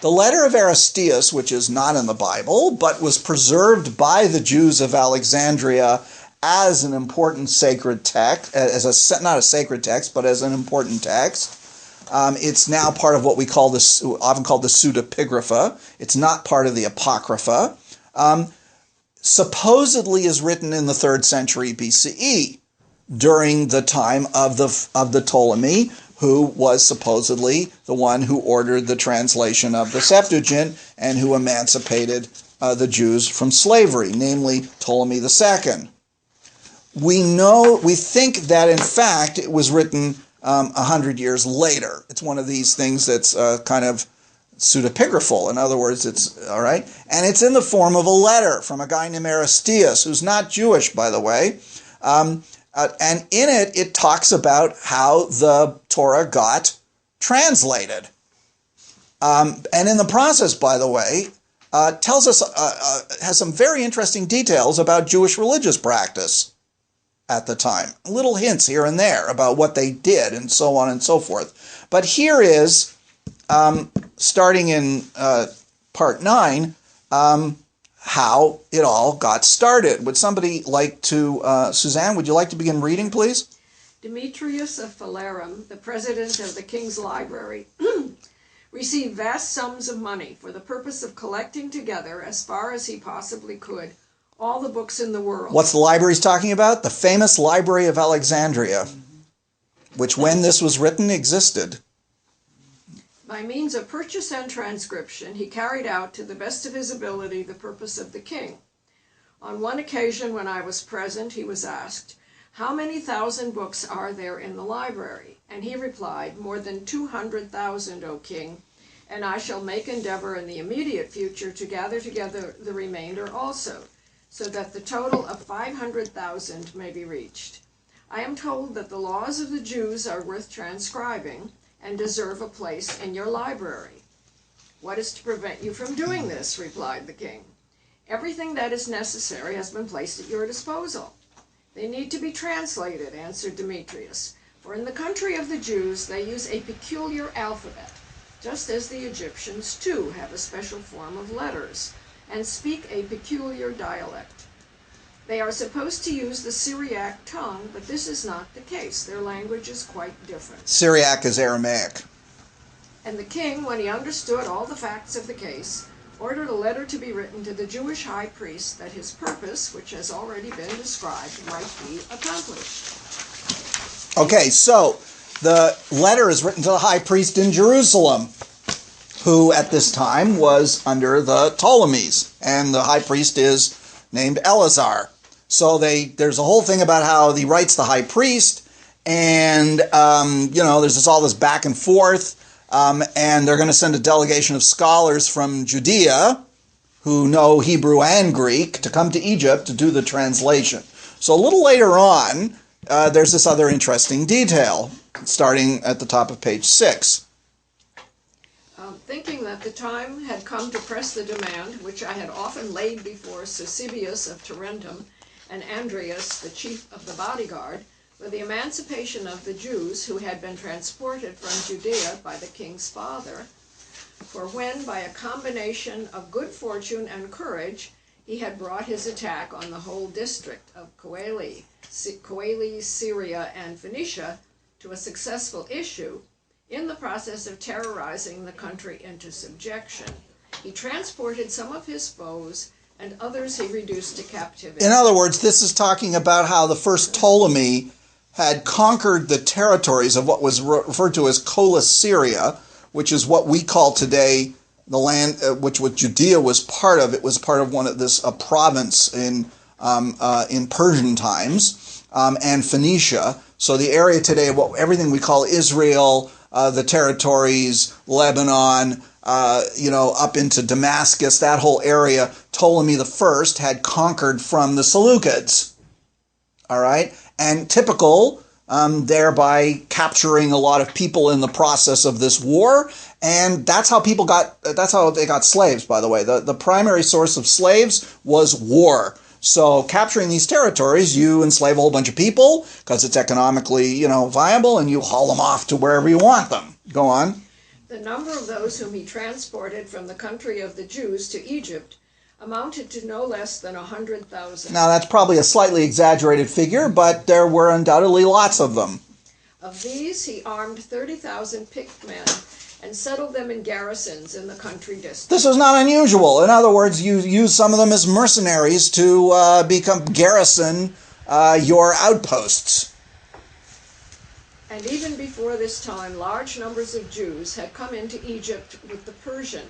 The Letter of Aristeas, which is not in the Bible, but was preserved by the Jews of Alexandria as an important sacred text, not a sacred text, but as an important text. It's now part of what we call often called the pseudepigrapha. It's not part of the Apocrypha. Supposedly is written in the 3rd century BCE, during the time of the Ptolemy, who was supposedly the one who ordered the translation of the Septuagint and who emancipated the Jews from slavery, namely Ptolemy II. We think that in fact it was written 100 years later. It's one of these things that's kind of pseudepigraphal. In other words, it's all right, and it's in the form of a letter from a guy named Aristeas, who's not Jewish, by the way. And in it, it talks about how the Torah got translated. And in the process, by the way, tells us, has some very interesting details about Jewish religious practice at the time. Little hints here and there about what they did and so on and so forth. But here is, starting in part 9, how it all got started. Would somebody like to, Suzanne, would you like to begin reading, please? Demetrius of Phalerum, the president of the king's library, received vast sums of money for the purpose of collecting together, as far as he possibly could, all the books in the world. What's the library he's talking about? The famous Library of Alexandria, which when this was written existed. By means of purchase and transcription, he carried out to the best of his ability the purpose of the king. On one occasion when I was present, he was asked, "How many thousand books are there in the library?" And he replied, "More than 200,000, O king, and I shall make endeavor in the immediate future to gather together the remainder also, so that the total of 500,000 may be reached. I am told that the laws of the Jews are worth transcribing and deserve a place in your library." "What is to prevent you from doing this?" replied the king. "Everything that is necessary has been placed at your disposal." "They need to be translated," answered Demetrius, "for in the country of the Jews they use a peculiar alphabet, just as the Egyptians too have a special form of letters, and speak a peculiar dialect. They are supposed to use the Syriac tongue, but this is not the case. Their language is quite different." Syriac is Aramaic. And the king, when he understood all the facts of the case, ordered a letter to be written to the Jewish high priest that his purpose, which has already been described, might be accomplished. Okay, so the letter is written to the high priest in Jerusalem, who at this time was under the Ptolemies, and the high priest is named Eleazar. So there's a whole thing about how he writes the high priest, and there's all this back and forth, and they're going to send a delegation of scholars from Judea who know Hebrew and Greek to come to Egypt to do the translation. So a little later on, there's this other interesting detail, starting at the top of page 6. Thinking that the time had come to press the demand, which I had often laid before Eusebius of Tarentum and Andreas, the chief of the bodyguard, for the emancipation of the Jews who had been transported from Judea by the king's father, for when, by a combination of good fortune and courage, he had brought his attack on the whole district of Coeli, Syria, and Phoenicia to a successful issue, in the process of terrorizing the country into subjection, he transported some of his foes, and others he reduced to captivity. In other words, this is talking about how the first Ptolemy had conquered the territories of what was referred to as Colis Syria, which is what we call today the land which Judea was part of. It was part of a province in Persian times, and Phoenicia. So the area today, everything we call Israel, the territories, Lebanon, up into Damascus, that whole area, Ptolemy I had conquered from the Seleucids. All right? And typical, thereby capturing a lot of people in the process of this war. And that's how they got slaves, by the way. The primary source of slaves was war. So capturing these territories, you enslave a whole bunch of people because it's economically, viable, and you haul them off to wherever you want them. Go on. The number of those whom he transported from the country of the Jews to Egypt amounted to no less than 100,000. Now that's probably a slightly exaggerated figure, but there were undoubtedly lots of them. Of these, he armed 30,000 picked men and settled them in garrisons in the country districts. This was not unusual. In other words, you use some of them as mercenaries to garrison your outposts. And even before this time, large numbers of Jews had come into Egypt with the Persian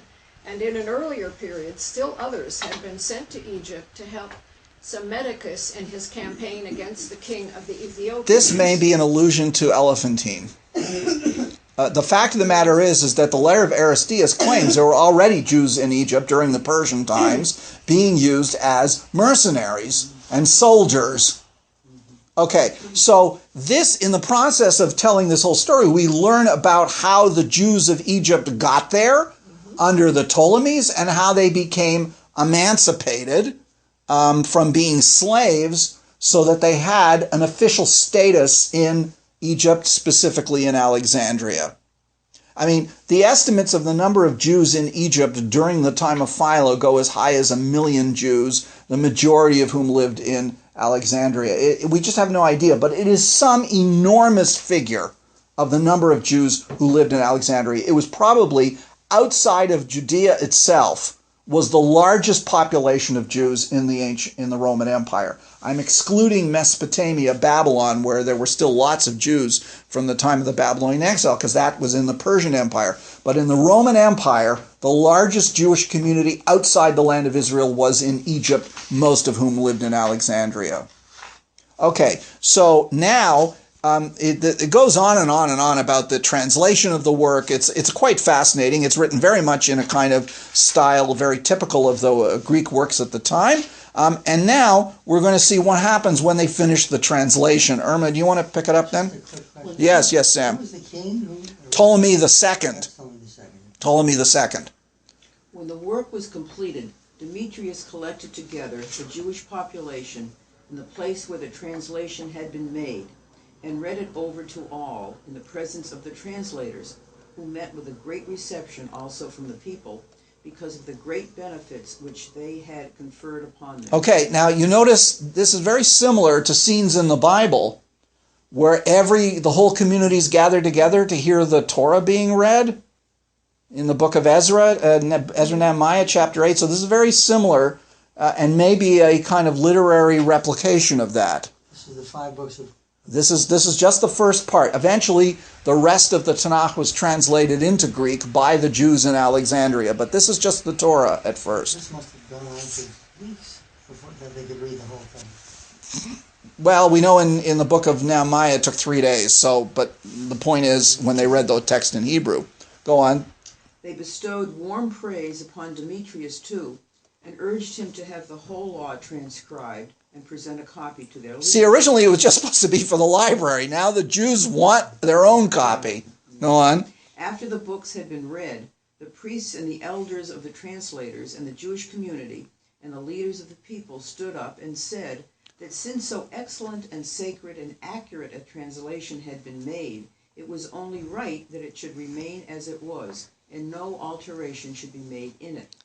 and in an earlier period, still others had been sent to Egypt to help Psammetichus in his campaign against the king of the Ethiopians. This may be an allusion to Elephantine. The fact of the matter is that the letter of Aristeas claims there were already Jews in Egypt during the Persian times being used as mercenaries and soldiers. Okay, so this, in the process of telling this whole story, we learn about how the Jews of Egypt got there under the Ptolemies and how they became emancipated from being slaves so that they had an official status in Egypt, specifically in Alexandria. I mean, the estimates of the number of Jews in Egypt during the time of Philo go as high as 1 million Jews, the majority of whom lived in Alexandria. We just have no idea, but it is some enormous figure of the number of Jews who lived in Alexandria. It was probably, outside of Judea itself, was the largest population of Jews in the Roman Empire. I'm excluding Mesopotamia, Babylon, where there were still lots of Jews from the time of the Babylonian exile, because that was in the Persian Empire. But in the Roman Empire, the largest Jewish community outside the land of Israel was in Egypt, most of whom lived in Alexandria. Okay, so now it goes on and on and on about the translation of the work. It's quite fascinating. It's written very much in a kind of style very typical of the Greek works at the time. And now we're going to see what happens when they finish the translation. Irma, do you want to pick it up then? Yes, Sam. Who was the king? Ptolemy II. Ptolemy II. When the work was completed, Demetrius collected together the Jewish population in the place where the translation had been made, and read it over to all in the presence of the translators, who met with a great reception also from the people, because of the great benefits which they had conferred upon them. Okay, now you notice this is very similar to scenes in the Bible where the whole community is gathered together to hear the Torah being read in the book of Ezra, Nehemiah chapter 8. So this is very similar and maybe a kind of literary replication of that. This is the 5 books of... This is just the first part. Eventually, the rest of the Tanakh was translated into Greek by the Jews in Alexandria, but this is just the Torah at first. This must have gone on for weeks before that they could read the whole thing. Well, we know in the book of Nehemiah it took 3 days, but the point is when they read the text in Hebrew. Go on. They bestowed warm praise upon Demetrius too, and urged him to have the whole law transcribed and present a copy to their leaders. See, originally it was just supposed to be for the library. Now the Jews want their own copy. Go on. After the books had been read, the priests and the elders of the translators and the Jewish community and the leaders of the people stood up and said that since so excellent and sacred and accurate a translation had been made, it was only right that it should remain as it was, and no alteration should be made in it.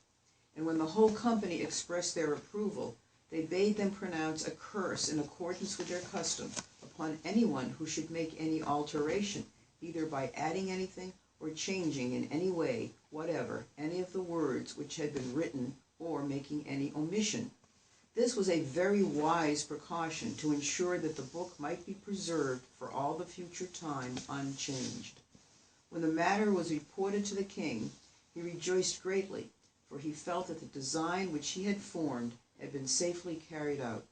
And when the whole company expressed their approval, they bade them pronounce a curse in accordance with their custom upon anyone who should make any alteration, either by adding anything or changing in any way whatever any of the words which had been written, or making any omission. This was a very wise precaution to ensure that the book might be preserved for all the future time unchanged. When the matter was reported to the king, he rejoiced greatly, for he felt that the design which he had formed had been safely carried out.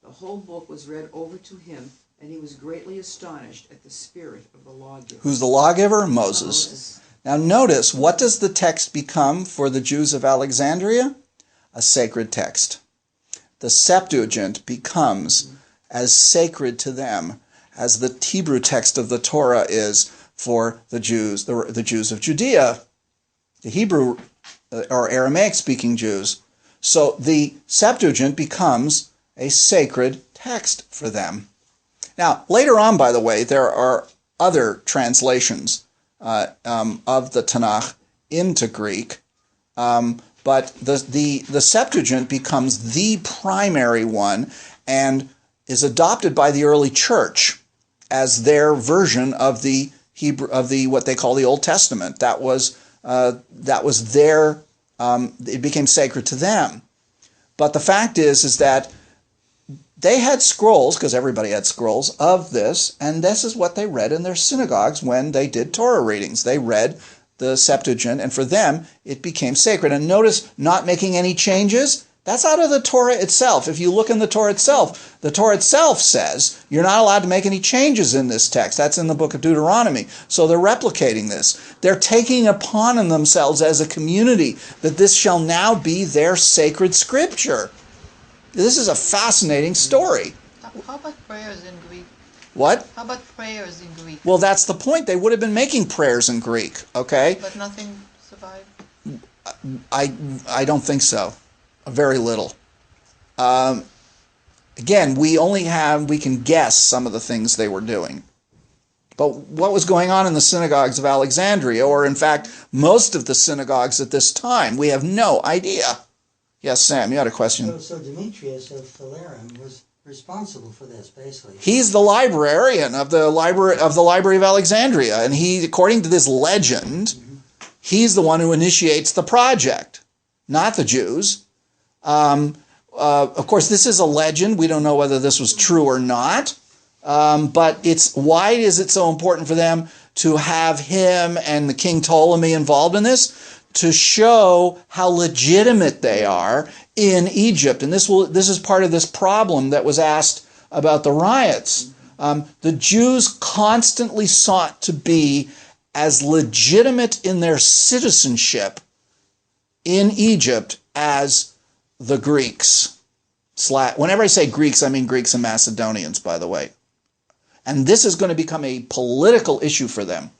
The whole book was read over to him, and he was greatly astonished at the spirit of the lawgiver. Who's the lawgiver? Moses. Now notice, what does the text become for the Jews of Alexandria? A sacred text. The Septuagint becomes as sacred to them as the Hebrew text of the Torah is for the Jews, the Jews of Judea, the Hebrew or Aramaic-speaking Jews. So the Septuagint becomes a sacred text for them. Now, later on, by the way, there are other translations of the Tanakh into Greek, but the Septuagint becomes the primary one and is adopted by the early church as their version of the Hebrew, of the what they call the Old Testament. That was their. It became sacred to them. But the fact is that they had scrolls, because everybody had scrolls of this, and this is what they read in their synagogues when they did Torah readings. They read the Septuagint, and for them it became sacred. And notice, not making any changes. That's out of the Torah itself. If you look in the Torah itself says you're not allowed to make any changes in this text. That's in the book of Deuteronomy. So they're replicating this. They're taking upon themselves as a community that this shall now be their sacred scripture. This is a fascinating story. How about prayers in Greek? What? How about prayers in Greek? Well, that's the point. They would have been making prayers in Greek, okay? But nothing survived? I don't think so. Very little. Again, we can guess some of the things they were doing. But what was going on in the synagogues of Alexandria, or in fact, most of the synagogues at this time, we have no idea. Yes, Sam, you had a question. So Demetrius of Phalerum was responsible for this, basically. He's the librarian of the Library of Alexandria, and he, according to this legend, he's the one who initiates the project, not the Jews. Of course, this is a legend. We don't know whether this was true or not. But why is it so important for them to have him and the King Ptolemy involved in this? To show how legitimate they are in Egypt. And this is part of this problem that was asked about the riots. The Jews constantly sought to be as legitimate in their citizenship in Egypt as the Greeks. Whenever I say Greeks, I mean Greeks and Macedonians, by the way. And this is going to become a political issue for them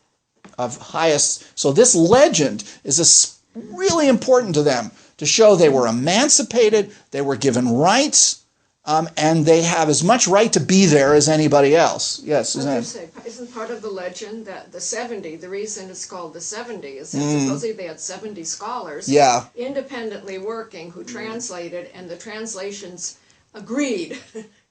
of highest. So this legend is really important to them to show they were emancipated, they were given rights, and they have as much right to be there as anybody else. Yes, Suzanne. Isn't part of the legend that the 70, the reason it's called the 70 is that supposedly they had 70 scholars independently working who translated, and the translations agreed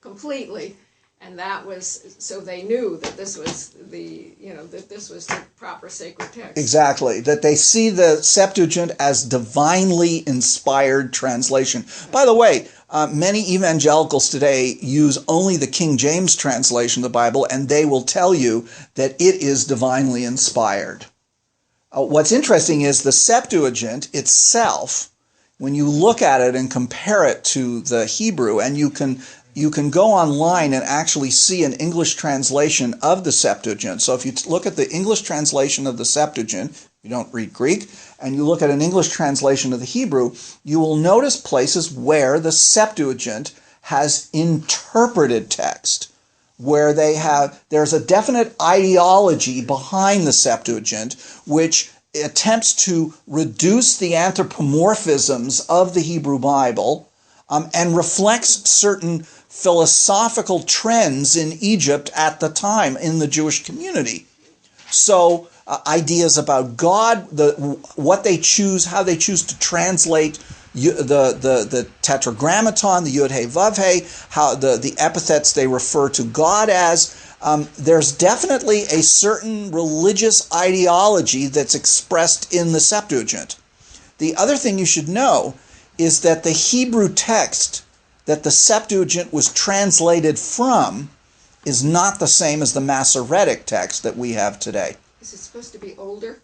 completely. And that was, so they knew that this was the proper sacred text. Exactly, that they see the Septuagint as divinely inspired translation. By the way, many evangelicals today use only the King James translation of the Bible, and they will tell you that it is divinely inspired. What's interesting is the Septuagint itself, when you look at it and compare it to the Hebrew, and you can go online and actually see an English translation of the Septuagint. So if you look at the English translation of the Septuagint, you don't read Greek, and you look at an English translation of the Hebrew, you will notice places where the Septuagint has interpreted text, where there's a definite ideology behind the Septuagint, which attempts to reduce the anthropomorphisms of the Hebrew Bible and reflects certain philosophical trends in Egypt at the time in the Jewish community. So ideas about God, what they choose, how they choose to translate the Tetragrammaton, the Yud He Vav He, how the epithets they refer to God as. There's definitely a certain religious ideology that's expressed in the Septuagint. The other thing you should know is that the Hebrew text that the Septuagint was translated from is not the same as the Masoretic text that we have today. Is it supposed to be older?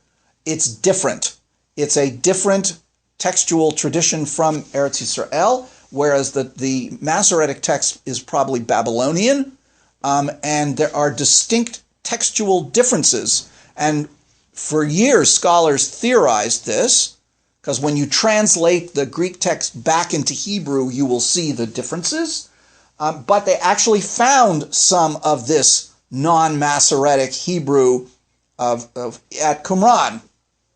It's different. It's a different textual tradition from Eretz Yisrael, whereas the Masoretic text is probably Babylonian, and there are distinct textual differences. And for years, scholars theorized this, because when you translate the Greek text back into Hebrew, you will see the differences. But they actually found some of this non-Masoretic Hebrew at Qumran.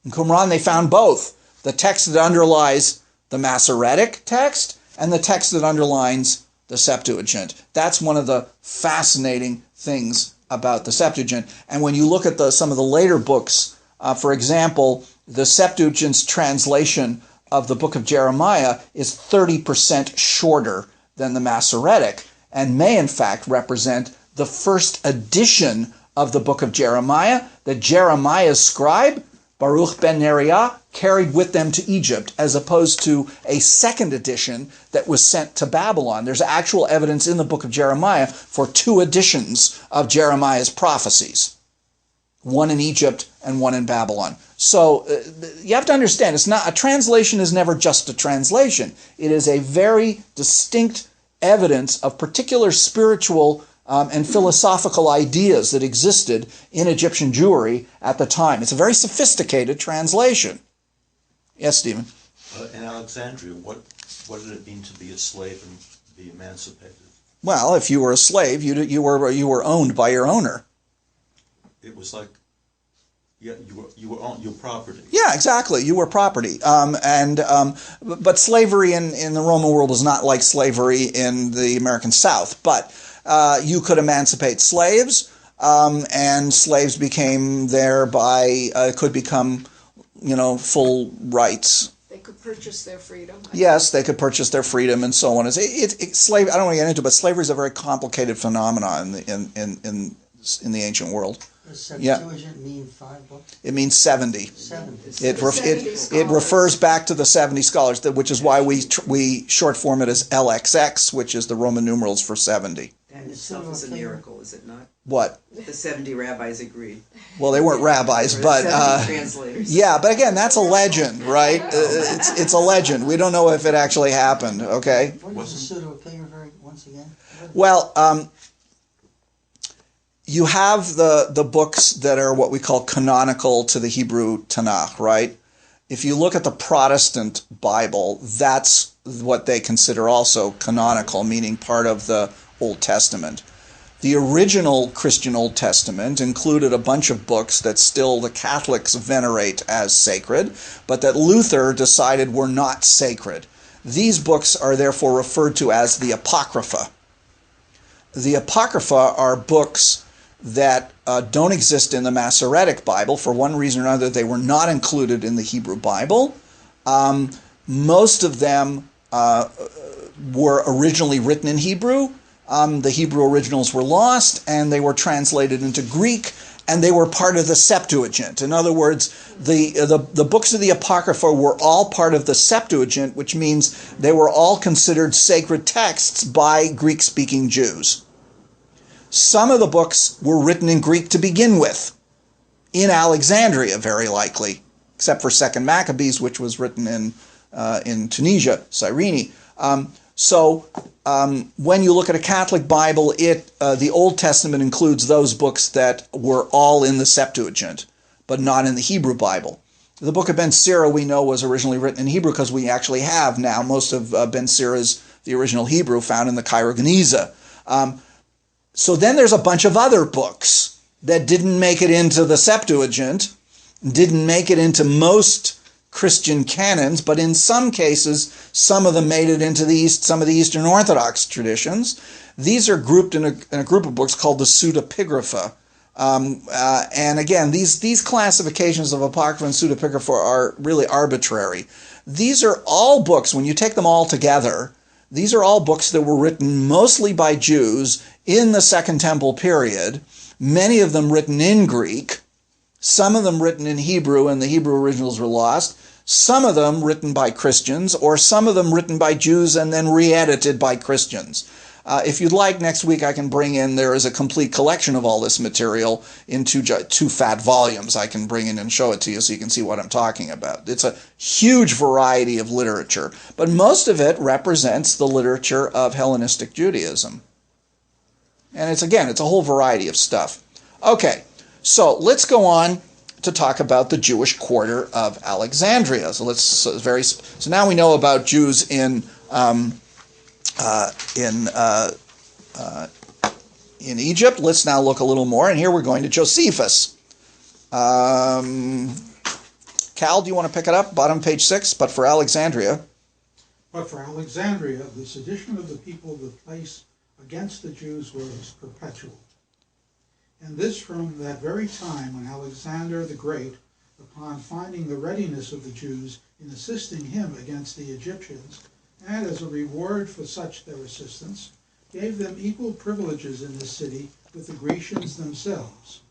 In Qumran, they found both. The text that underlies the Masoretic text and the text that underlines the Septuagint. That's one of the fascinating things about the Septuagint. And when you look at some of the later books, for example, the Septuagint's translation of the book of Jeremiah is 30% shorter than the Masoretic, and may in fact represent the first edition of the book of Jeremiah that Jeremiah's scribe, Baruch ben Neriah, carried with them to Egypt, as opposed to a second edition that was sent to Babylon. There's actual evidence in the book of Jeremiah for 2 editions of Jeremiah's prophecies. one in Egypt and one in Babylon. So you have to understand, it's not a translation is never just a translation. It is a very distinct evidence of particular spiritual and philosophical ideas that existed in Egyptian Jewry at the time. It's a very sophisticated translation. Yes, Stephen? In Alexandria, what did it mean to be a slave and be emancipated? Well, if you were a slave, you were owned by your owner. It was like, yeah, you were on your property. Yeah, exactly. You were property. But slavery in the Roman world was not like slavery in the American South. But you could emancipate slaves, and slaves became could become, full rights. They could purchase their freedom. Yes, they could purchase their freedom and so on. Slave. I don't want to get into it, but slavery is a very complicated phenomenon in the ancient world. Does Septuagint mean 5 books? It means 70. 70. It refers back to the 70 scholars, which is why we short form it as LXX, which is the Roman numerals for 70. That itself is a miracle, is it not? What? The 70 rabbis agreed. Well, they weren't rabbis, but 70 translators. yeah. But again, that's a legend, right? It's a legend. We don't know if it actually happened. Okay. What is the pseudepigraphy once again? Well, you have the books that are what we call canonical to the Hebrew Tanakh, right? If you look at the Protestant Bible, that's what they consider also canonical, meaning part of the Old Testament. The original Christian Old Testament included a bunch of books that still the Catholics venerate as sacred, but that Luther decided were not sacred. These books are therefore referred to as the Apocrypha. The Apocrypha are books that don't exist in the Masoretic Bible. For one reason or another, they were not included in the Hebrew Bible. Most of them were originally written in Hebrew. The Hebrew originals were lost, and they were translated into Greek, and they were part of the Septuagint. In other words, the books of the Apocrypha were all part of the Septuagint, which means they were all considered sacred texts by Greek-speaking Jews. Some of the books were written in Greek to begin with, in Alexandria, very likely, except for Second Maccabees, which was written in Tunisia, Cyrene. When you look at a Catholic Bible, the Old Testament includes those books that were all in the Septuagint, but not in the Hebrew Bible. The book of Ben Sira, we know, was originally written in Hebrew because we actually have now most of Ben Sira's, the original Hebrew, found in the Cairo Geniza. So then there's a bunch of other books that didn't make it into the Septuagint, didn't make it into most Christian canons, but in some cases, some of them made it into some of the Eastern Orthodox traditions. These are grouped in a group of books called the Pseudepigrapha. And again, these classifications of Apocrypha and Pseudepigrapha are really arbitrary. These are all books, when you take them all together, these are all books that were written mostly by Jews in the Second Temple period, many of them written in Greek, some of them written in Hebrew and the Hebrew originals were lost, some of them written by Christians, or some of them written by Jews and then re-edited by Christians. If you'd like, next week I can bring in, there is a complete collection of all this material in two fat volumes I can bring in and show it to you so you can see what I'm talking about. It's a huge variety of literature, but most of it represents the literature of Hellenistic Judaism. And it's a whole variety of stuff. Okay, so let's go on to talk about the Jewish quarter of Alexandria. So now we know about Jews in Egypt. Let's now look a little more, and here we're going to Josephus. Cal, do you want to pick it up? Bottom page 6, but for Alexandria. But for Alexandria, the sedition of the people of the place against the Jews was perpetual. And this from that very time when Alexander the Great, upon finding the readiness of the Jews in assisting him against the Egyptians, and as a reward for such their assistance, gave them equal privileges in this city with the Grecians themselves,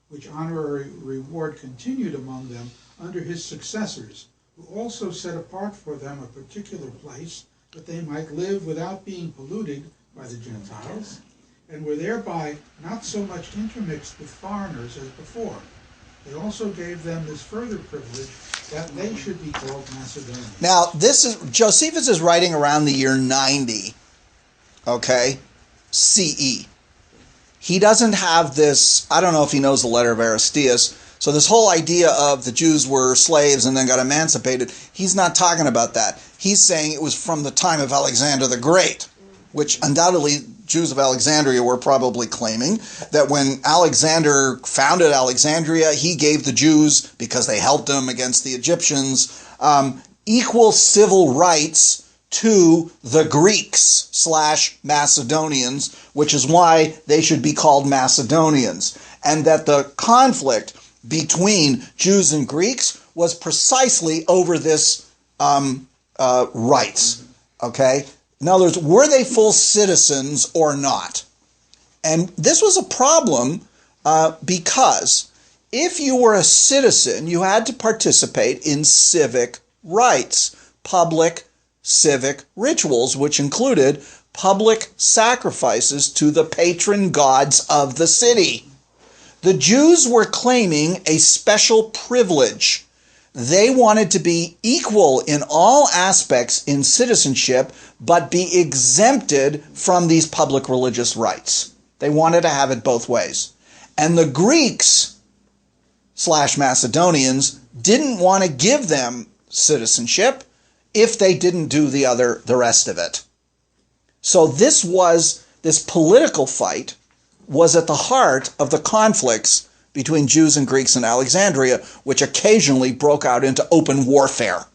which honorary reward continued among them under his successors, who also set apart for them a particular place, that they might live without being polluted by the Gentiles, and were thereby not so much intermixed with foreigners as before. They also gave them this further privilege that they should be called Macedonians. Now, Josephus is writing around the year 90, okay, CE. He doesn't have this, I don't know if he knows the letter of Aristeas, so this whole idea of the Jews were slaves and then got emancipated, he's not talking about that. He's saying it was from the time of Alexander the Great, which undoubtedly Jews of Alexandria were probably claiming that when Alexander founded Alexandria, he gave the Jews, because they helped him against the Egyptians, equal civil rights to the Greeks / Macedonians, which is why they should be called Macedonians. And that the conflict between Jews and Greeks was precisely over this rights, okay? In other words, were they full citizens or not? And this was a problem because if you were a citizen, you had to participate in civic rights, public civic rituals, which included public sacrifices to the patron gods of the city. The Jews were claiming a special privilege. They wanted to be equal in all aspects in citizenship, but be exempted from these public religious rights. They wanted to have it both ways. And the Greeks / Macedonians didn't want to give them citizenship if they didn't do the rest of it. So this political fight was at the heart of the conflicts between Jews and Greeks in Alexandria, which occasionally broke out into open warfare.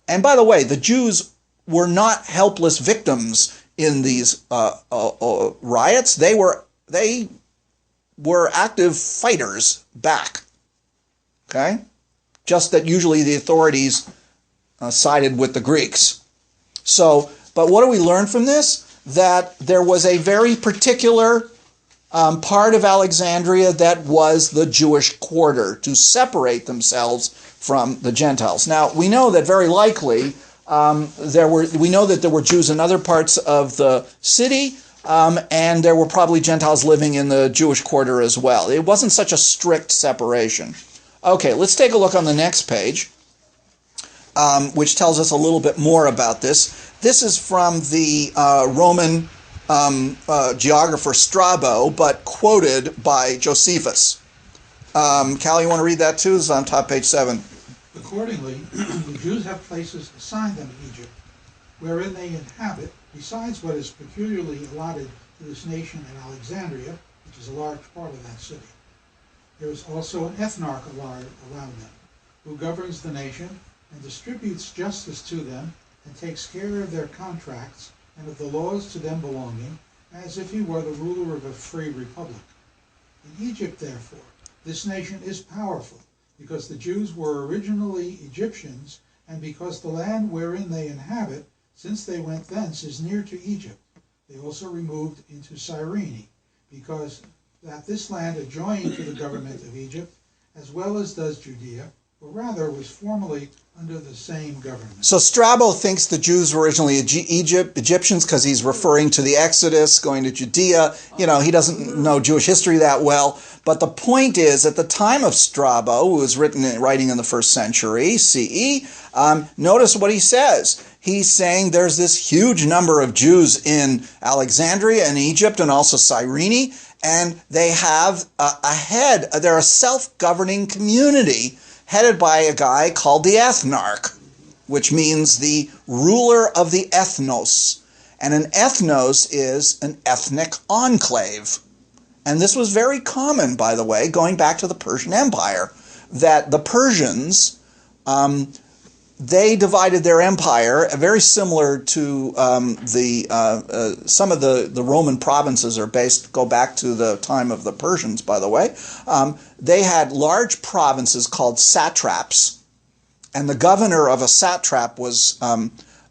And by the way, the Jews were not helpless victims in these riots. They were active fighters back. Okay? Just that usually the authorities sided with the Greeks. So, but what do we learn from this? That there was a very particular part of Alexandria that was the Jewish quarter to separate themselves from the Gentiles. Now, we know that very likely we know that there were Jews in other parts of the city, and there were probably Gentiles living in the Jewish quarter as well. It wasn't such a strict separation. Okay, let's take a look on the next page, which tells us a little bit more about this. This is from the Roman geographer Strabo, but quoted by Josephus. Cal, you want to read that too? It's on top page 7. Accordingly, the Jews have places assigned them in Egypt, wherein they inhabit, besides what is peculiarly allotted to this nation in Alexandria, which is a large part of that city. There is also an ethnarch around them, who governs the nation and distributes justice to them and takes care of their contracts and of the laws to them belonging, as if he were the ruler of a free republic. In Egypt, therefore, this nation is powerful, because the Jews were originally Egyptians, and because the land wherein they inhabit, since they went thence, is near to Egypt. They also removed into Cyrene, because that this land adjoined to the government of Egypt, as well as does Judea, or rather was formerly under the same government. So Strabo thinks the Jews were originally Egyptians because he's referring to the Exodus, going to Judea. You know, he doesn't know Jewish history that well. But the point is, at the time of Strabo, who was writing in the 1st century CE, notice what he says. He's saying there's this huge number of Jews in Alexandria and Egypt and also Cyrene, and they have a head. They're a self-governing community headed by a guy called the ethnarch, which means the ruler of the ethnos. And an ethnos is an ethnic enclave. And this was very common, by the way, going back to the Persian Empire, that the Persians, they divided their empire, very similar to some of the Roman provinces go back to the time of the Persians, by the way. They had large provinces called satraps, and the governor of a satrap was,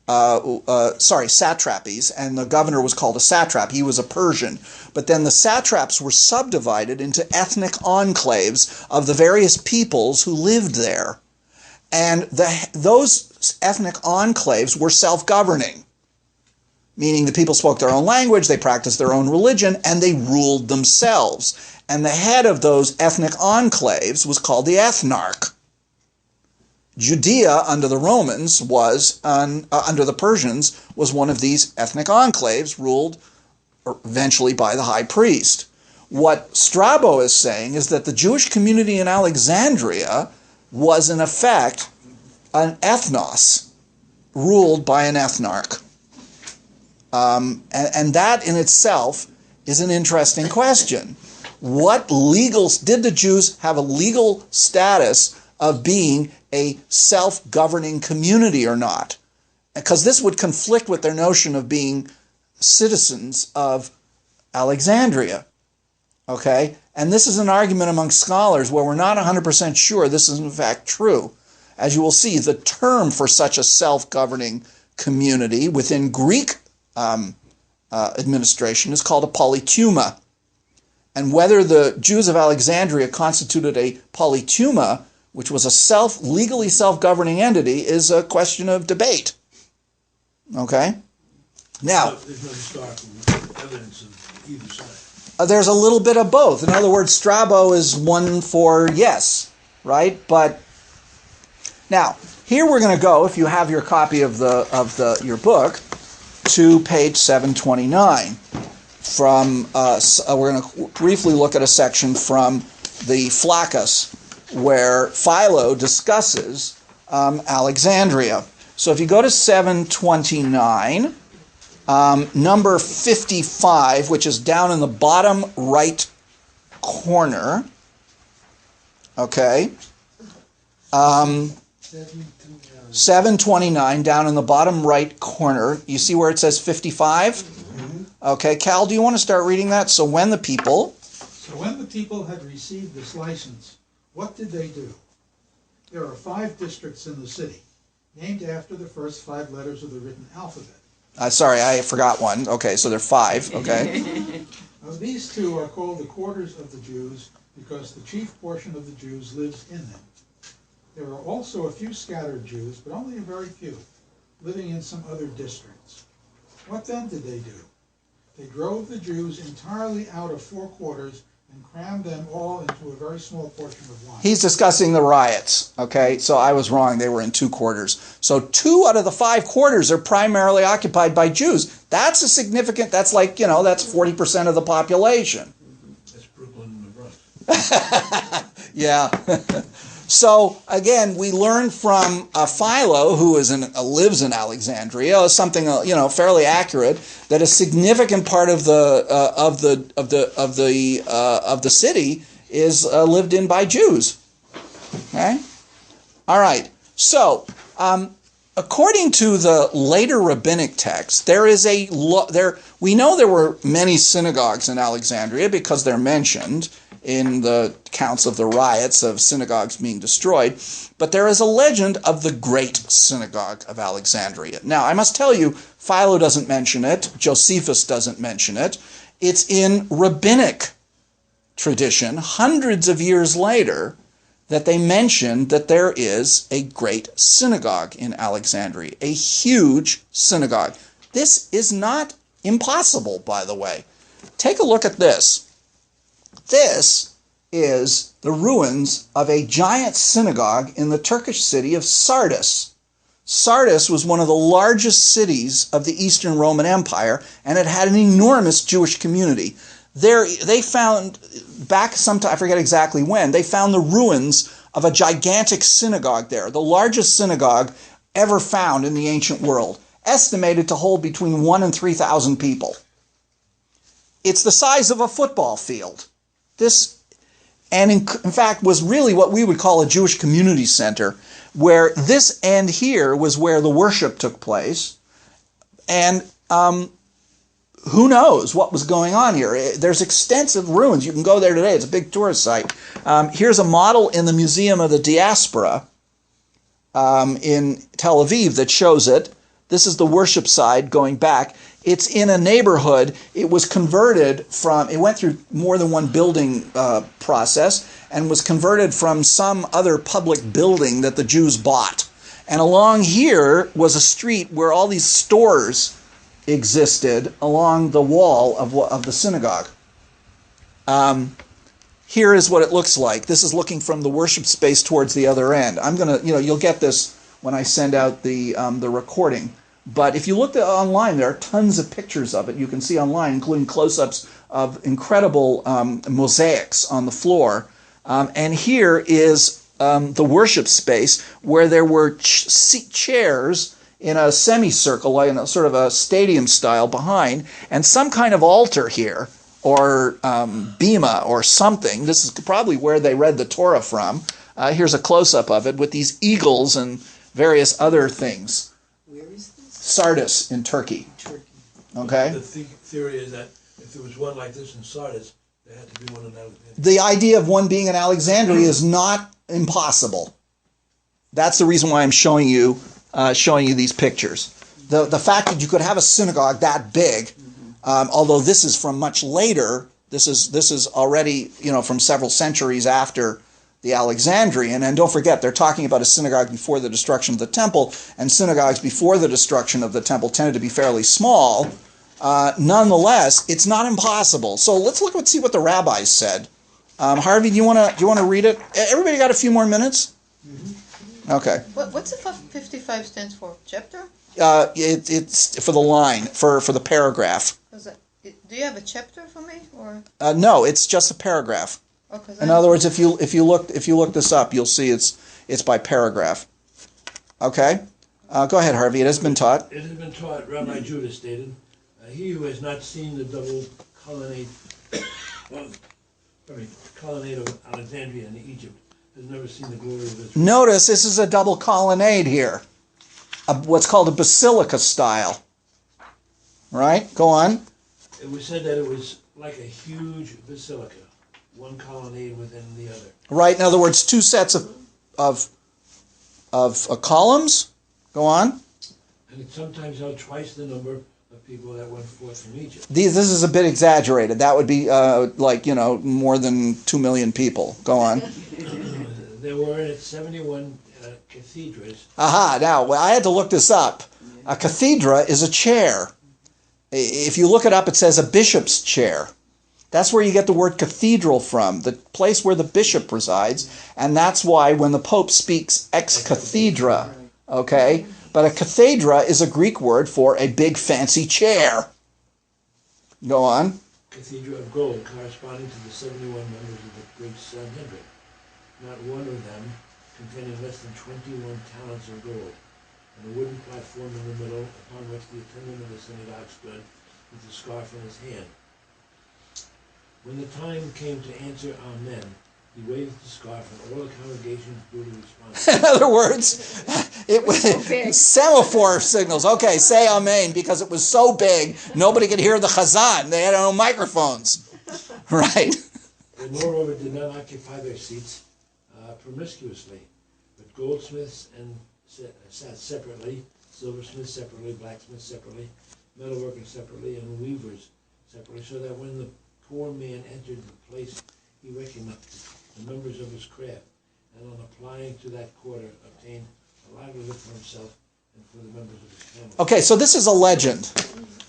satrapies, and the governor was called a satrap. He was a Persian. But then the satraps were subdivided into ethnic enclaves of the various peoples who lived there. And those ethnic enclaves were self-governing. meaning the people spoke their own language, they practiced their own religion, and they ruled themselves. And the head of those ethnic enclaves was called the ethnarch. Judea under the Romans was, under the Persians, was one of these ethnic enclaves ruled eventually by the high priest. What Strabo is saying is that the Jewish community in Alexandria was in effect an ethnos ruled by an ethnarch. And that in itself is an interesting question. Did the Jews have a legal status of being a self-governing community or not? Because this would conflict with their notion of being citizens of Alexandria. Okay? And this is an argument among scholars where we're not 100% sure this is in fact true. As you will see, the term for such a self-governing community within Greek administration is called a polytuma. And whether the Jews of Alexandria constituted a polytuma, which was a legally self-governing entity, is a question of debate. Okay? Now, there's no historical evidence of either side. There's a little bit of both. In other words, Strabo is one for yes, right? But now, here we're going to go, if you have your copy of your book, to page 729. We're going to briefly look at a section from the Flaccus where Philo discusses Alexandria. So if you go to 729, number 55, which is down in the bottom right corner, okay, 729 down in the bottom right corner, you see where it says 55? Okay, Cal, do you want to start reading that? So when the people had received this license, what did they do? There are 5 districts in the city, named after the first 5 letters of the written alphabet. Sorry, I forgot one. Okay, so there are 5. Okay. These 2 are called the quarters of the Jews because the chief portion of the Jews lives in them. There are also a few scattered Jews, but only a very few, living in some other districts. What then did they do? They drove the Jews entirely out of 4 quarters and crammed them all into a very small portion of one. He's discussing the riots, okay? So I was wrong. They were in 2 quarters. So 2 out of the 5 quarters are primarily occupied by Jews. That's that's like, that's 40% of the population. That's Brooklyn and the Bronx. Yeah. So, again, we learn from Philo, who lives in Alexandria, something fairly accurate, that a significant part of the city is lived in by Jews. Okay, all right. So, according to the later rabbinic text, we know there were many synagogues in Alexandria because they're mentioned in the accounts of the riots of synagogues being destroyed, but there is a legend of the Great Synagogue of Alexandria. Now, I must tell you, Philo doesn't mention it, Josephus doesn't mention it. It's in rabbinic tradition, hundreds of years later, that they mention that there is a great synagogue in Alexandria, a huge synagogue. This is not impossible, by the way. Take a look at this. This is the ruins of a giant synagogue in the Turkish city of Sardis. Sardis was one of the largest cities of the Eastern Roman Empire, and it had an enormous Jewish community. They found, back sometime, I forget exactly when, they found the ruins of a gigantic synagogue there, the largest synagogue ever found in the ancient world, estimated to hold between 1,000 and 3,000 people. It's the size of a football field. In fact, was really what we would call a Jewish community center, where this end here was where the worship took place. And who knows what was going on here? There's extensive ruins. You can go there today. It's a big tourist site. Here's a model in the Museum of the Diaspora in Tel Aviv that shows it. This is the worship side going back. It's in a neighborhood. It was converted it went through more than one building process and was converted from some other public building that the Jews bought. And along here was a street where all these stores existed along the wall of the synagogue. Here is what it looks like. This is looking from the worship space towards the other end. I'm gonna, you'll get this when I send out the recording. But if you look online, there are tons of pictures of it. You can see online, including close-ups of incredible mosaics on the floor. And here is the worship space where there were chairs in a semicircle, like in a sort of a stadium style behind, and some kind of altar here, or bema or something. This is probably where they read the Torah from. Here's a close-up of it with these eagles and various other things. Where is this? Sardis in Turkey. Okay? The theory is that if there was one like this in Sardis, there had to be one in Alexandria. The idea of one being in Alexandria is not impossible. That's the reason why I'm showing you these pictures. The fact that you could have a synagogue that big, although this is from much later, this is already from several centuries after the Alexandrian, and don't forget they're talking about a synagogue before the destruction of the temple, and synagogues before the destruction of the temple tended to be fairly small. Nonetheless, it's not impossible. So let's see what the rabbis said. Harvey, do you want to read it? Everybody got a few more minutes? Okay. What's the 55 stands for? Chapter? It's for the line, for the paragraph. Do you have a chapter for me, or? No, it's just a paragraph. Okay. In other words, if you look this up, you'll see it's by paragraph. Okay. Go ahead, Harvey. It has been taught. It has been taught, Rabbi Judah stated, he who has not seen the double colonnade of Alexandria in Egypt has never seen the glory of Israel. Notice this is a double colonnade here, what's called a basilica style. Right? Go on. It was said that it was like a huge basilica, one colonnade within the other. Right. In other words, two sets of columns. Go on. And it sometimes held twice the number of people that went forth from Egypt. This is a bit exaggerated. That would be more than 2 million people. Go on. There were in it 71 cathedrals. Aha, now, I had to look this up. A cathedra is a chair. If you look it up, it says a bishop's chair. That's where you get the word cathedral from, the place where the bishop resides, and that's why when the Pope speaks ex cathedra, okay? But a cathedra is a Greek word for a big fancy chair. Go on. Cathedra of gold, corresponding to the 71 members of the great Sanhedrin. Not one of them containing less than 21 talents of gold, and a wooden platform in the middle upon which the attendant of the synagogue stood with the scarf in his hand. When the time came to answer Amen, he waved the scarf and all the congregation blew the response. In other words, it was semaphore signals. Okay, say Amen, because it was so big, nobody could hear the chazan. They had no microphones. Right. They moreover did not occupy their seats promiscuously, but goldsmiths and sat separately, silversmiths separately, blacksmiths separately, metalworkers separately, and weavers separately, so that when the poor man entered the place, he recognized the members of his craft, and on applying to that quarter, obtained a livelihood for himself and for the members of his family. Okay, so this is a legend.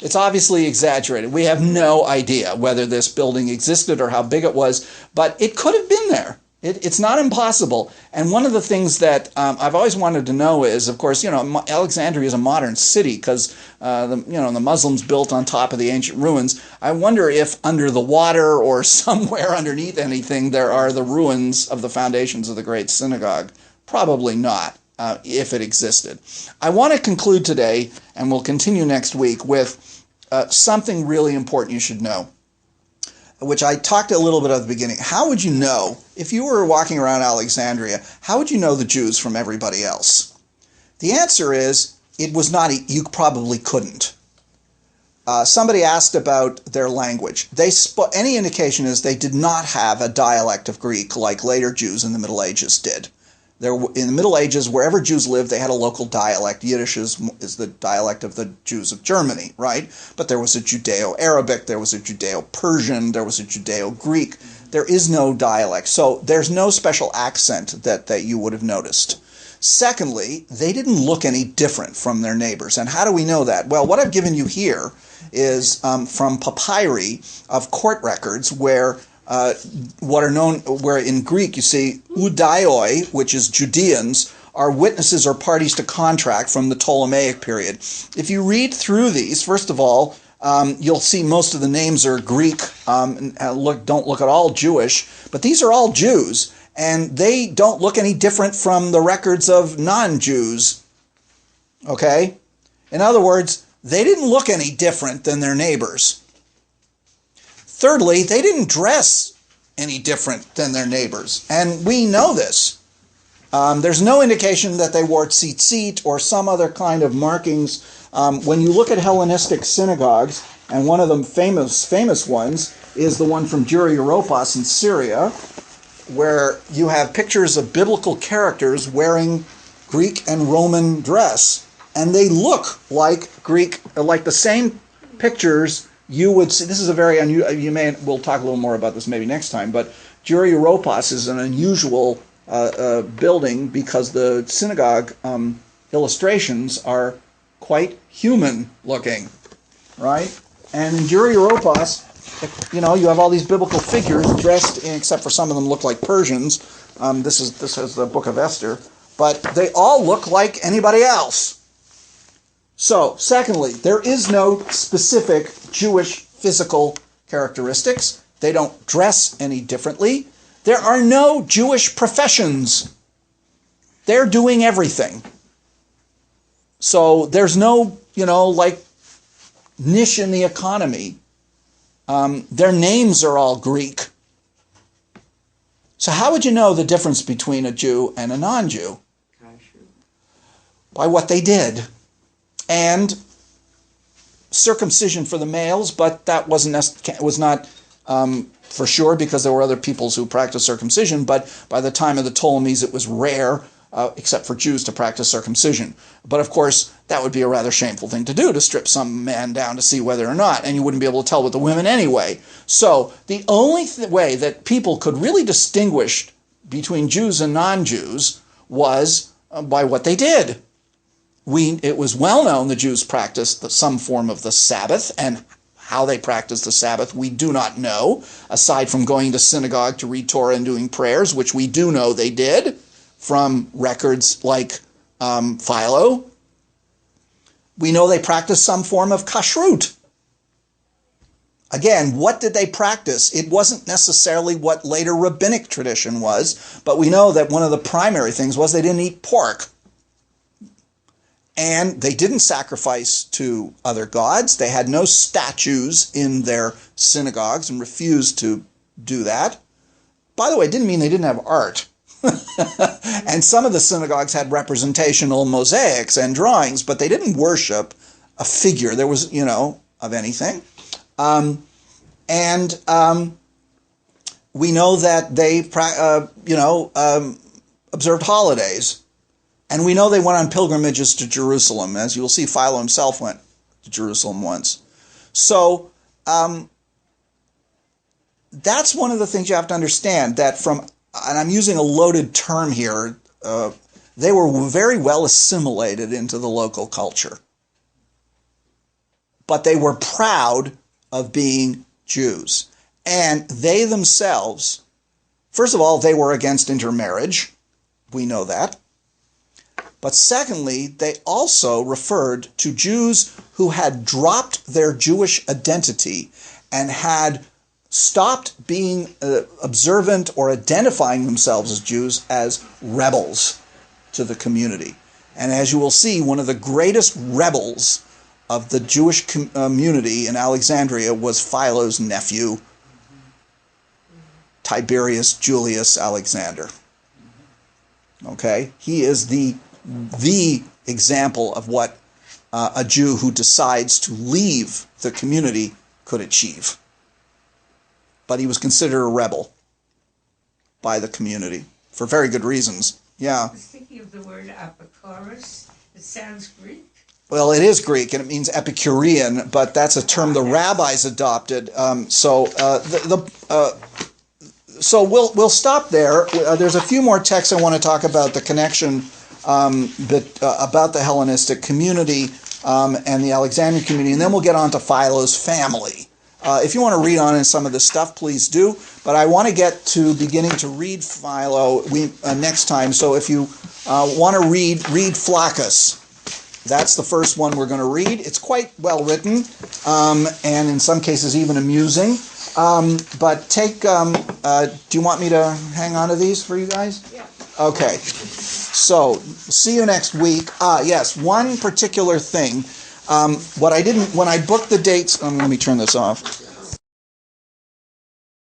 It's obviously exaggerated. We have no idea whether this building existed or how big it was, but it could have been there. It's not impossible. And one of the things that I've always wanted to know is, of course, Alexandria is a modern city because the Muslims built on top of the ancient ruins. I wonder if under the water or somewhere underneath anything there are the ruins of the foundations of the great synagogue. Probably not, if it existed. I want to conclude today, and we'll continue next week, with something really important you should know, which I talked a little bit at the beginning. How would you know, if you were walking around Alexandria, how would you know the Jews from everybody else? The answer is, it was not, you probably couldn't. Somebody asked about their language. Any indication is they did not have a dialect of Greek like later Jews in the Middle Ages did. In the Middle Ages, wherever Jews lived, they had a local dialect. Yiddish is the dialect of the Jews of Germany, right? But there was a Judeo-Arabic, there was a Judeo-Persian, there was a Judeo-Greek. There is no dialect. So there's no special accent that you would have noticed. Secondly, they didn't look any different from their neighbors. And how do we know that? Well, what I've given you here is from papyri of court records where where in Greek you see udaioi, which is Judeans, are witnesses or parties to contract from the Ptolemaic period. If you read through these, first of all, you'll see most of the names are Greek, don't look at all Jewish, but these are all Jews, and they don't look any different from the records of non-Jews. Okay? In other words, they didn't look any different than their neighbors. Thirdly, they didn't dress any different than their neighbors, and we know this. There's no indication that they wore tzitzit or some other kind of markings. When you look at Hellenistic synagogues, and one of the famous ones is the one from Dura Europos in Syria, where you have pictures of biblical characters wearing Greek and Roman dress, and they look like Greek, like the same pictures you would see. This is a very unusual. We'll talk a little more about this maybe next time, but Dura Europos is an unusual building because the synagogue illustrations are quite human looking, right? And in Dura Europos, you have all these biblical figures dressed in, except for some of them look like Persians. This is the book of Esther, but they all look like anybody else. So, secondly, there is no specific Jewish physical characteristics. They don't dress any differently. There are no Jewish professions. They're doing everything. So there's no, niche in the economy. Their names are all Greek. So how would you know the difference between a Jew and a non-Jew? By what they did. And circumcision for the males, but that was not for sure, because there were other peoples who practiced circumcision, but by the time of the Ptolemies it was rare, except for Jews, to practice circumcision. But of course, that would be a rather shameful thing to do, to strip some man down to see whether or not, and you wouldn't be able to tell with the women anyway. So the only way that people could really distinguish between Jews and non-Jews was by what they did. It was well known the Jews practiced some form of the Sabbath, and how they practiced the Sabbath we do not know, aside from going to synagogue to read Torah and doing prayers, which we do know they did from records like Philo. We know they practiced some form of kashrut. Again, what did they practice? It wasn't necessarily what later rabbinic tradition was, but we know that one of the primary things was they didn't eat pork. And they didn't sacrifice to other gods. They had no statues in their synagogues and refused to do that. By the way, it didn't mean they didn't have art. And some of the synagogues had representational mosaics and drawings, but they didn't worship a figure. There was, of anything. We know that they, observed holidays. And we know they went on pilgrimages to Jerusalem. As you will see, Philo himself went to Jerusalem once. So that's one of the things you have to understand, that and I'm using a loaded term here, they were very well assimilated into the local culture. But they were proud of being Jews. And they themselves, first of all, they were against intermarriage. We know that. But secondly, they also referred to Jews who had dropped their Jewish identity and had stopped being observant or identifying themselves as Jews as rebels to the community. And as you will see, one of the greatest rebels of the Jewish community in Alexandria was Philo's nephew, Tiberius Julius Alexander. Okay? He is the example of what a Jew who decides to leave the community could achieve. But he was considered a rebel by the community for very good reasons. Yeah. I was thinking of the word apokoros. It sounds Greek. Well, it is Greek, and it means Epicurean, but that's a term the rabbis adopted. So we'll stop there. There's a few more texts I want to talk about the connection about the Hellenistic community and the Alexandrian community, and then we'll get on to Philo's family. If you want to read on in some of this stuff, please do. But I want to get to beginning to read Philo next time. So if you want to read Flaccus. That's the first one we're going to read. It's quite well written, and in some cases even amusing. But take, do you want me to hang on to these for you guys? Yeah. Okay. So, see you next week. Yes, one particular thing. What I didn't, when I booked the dates, let me turn this off.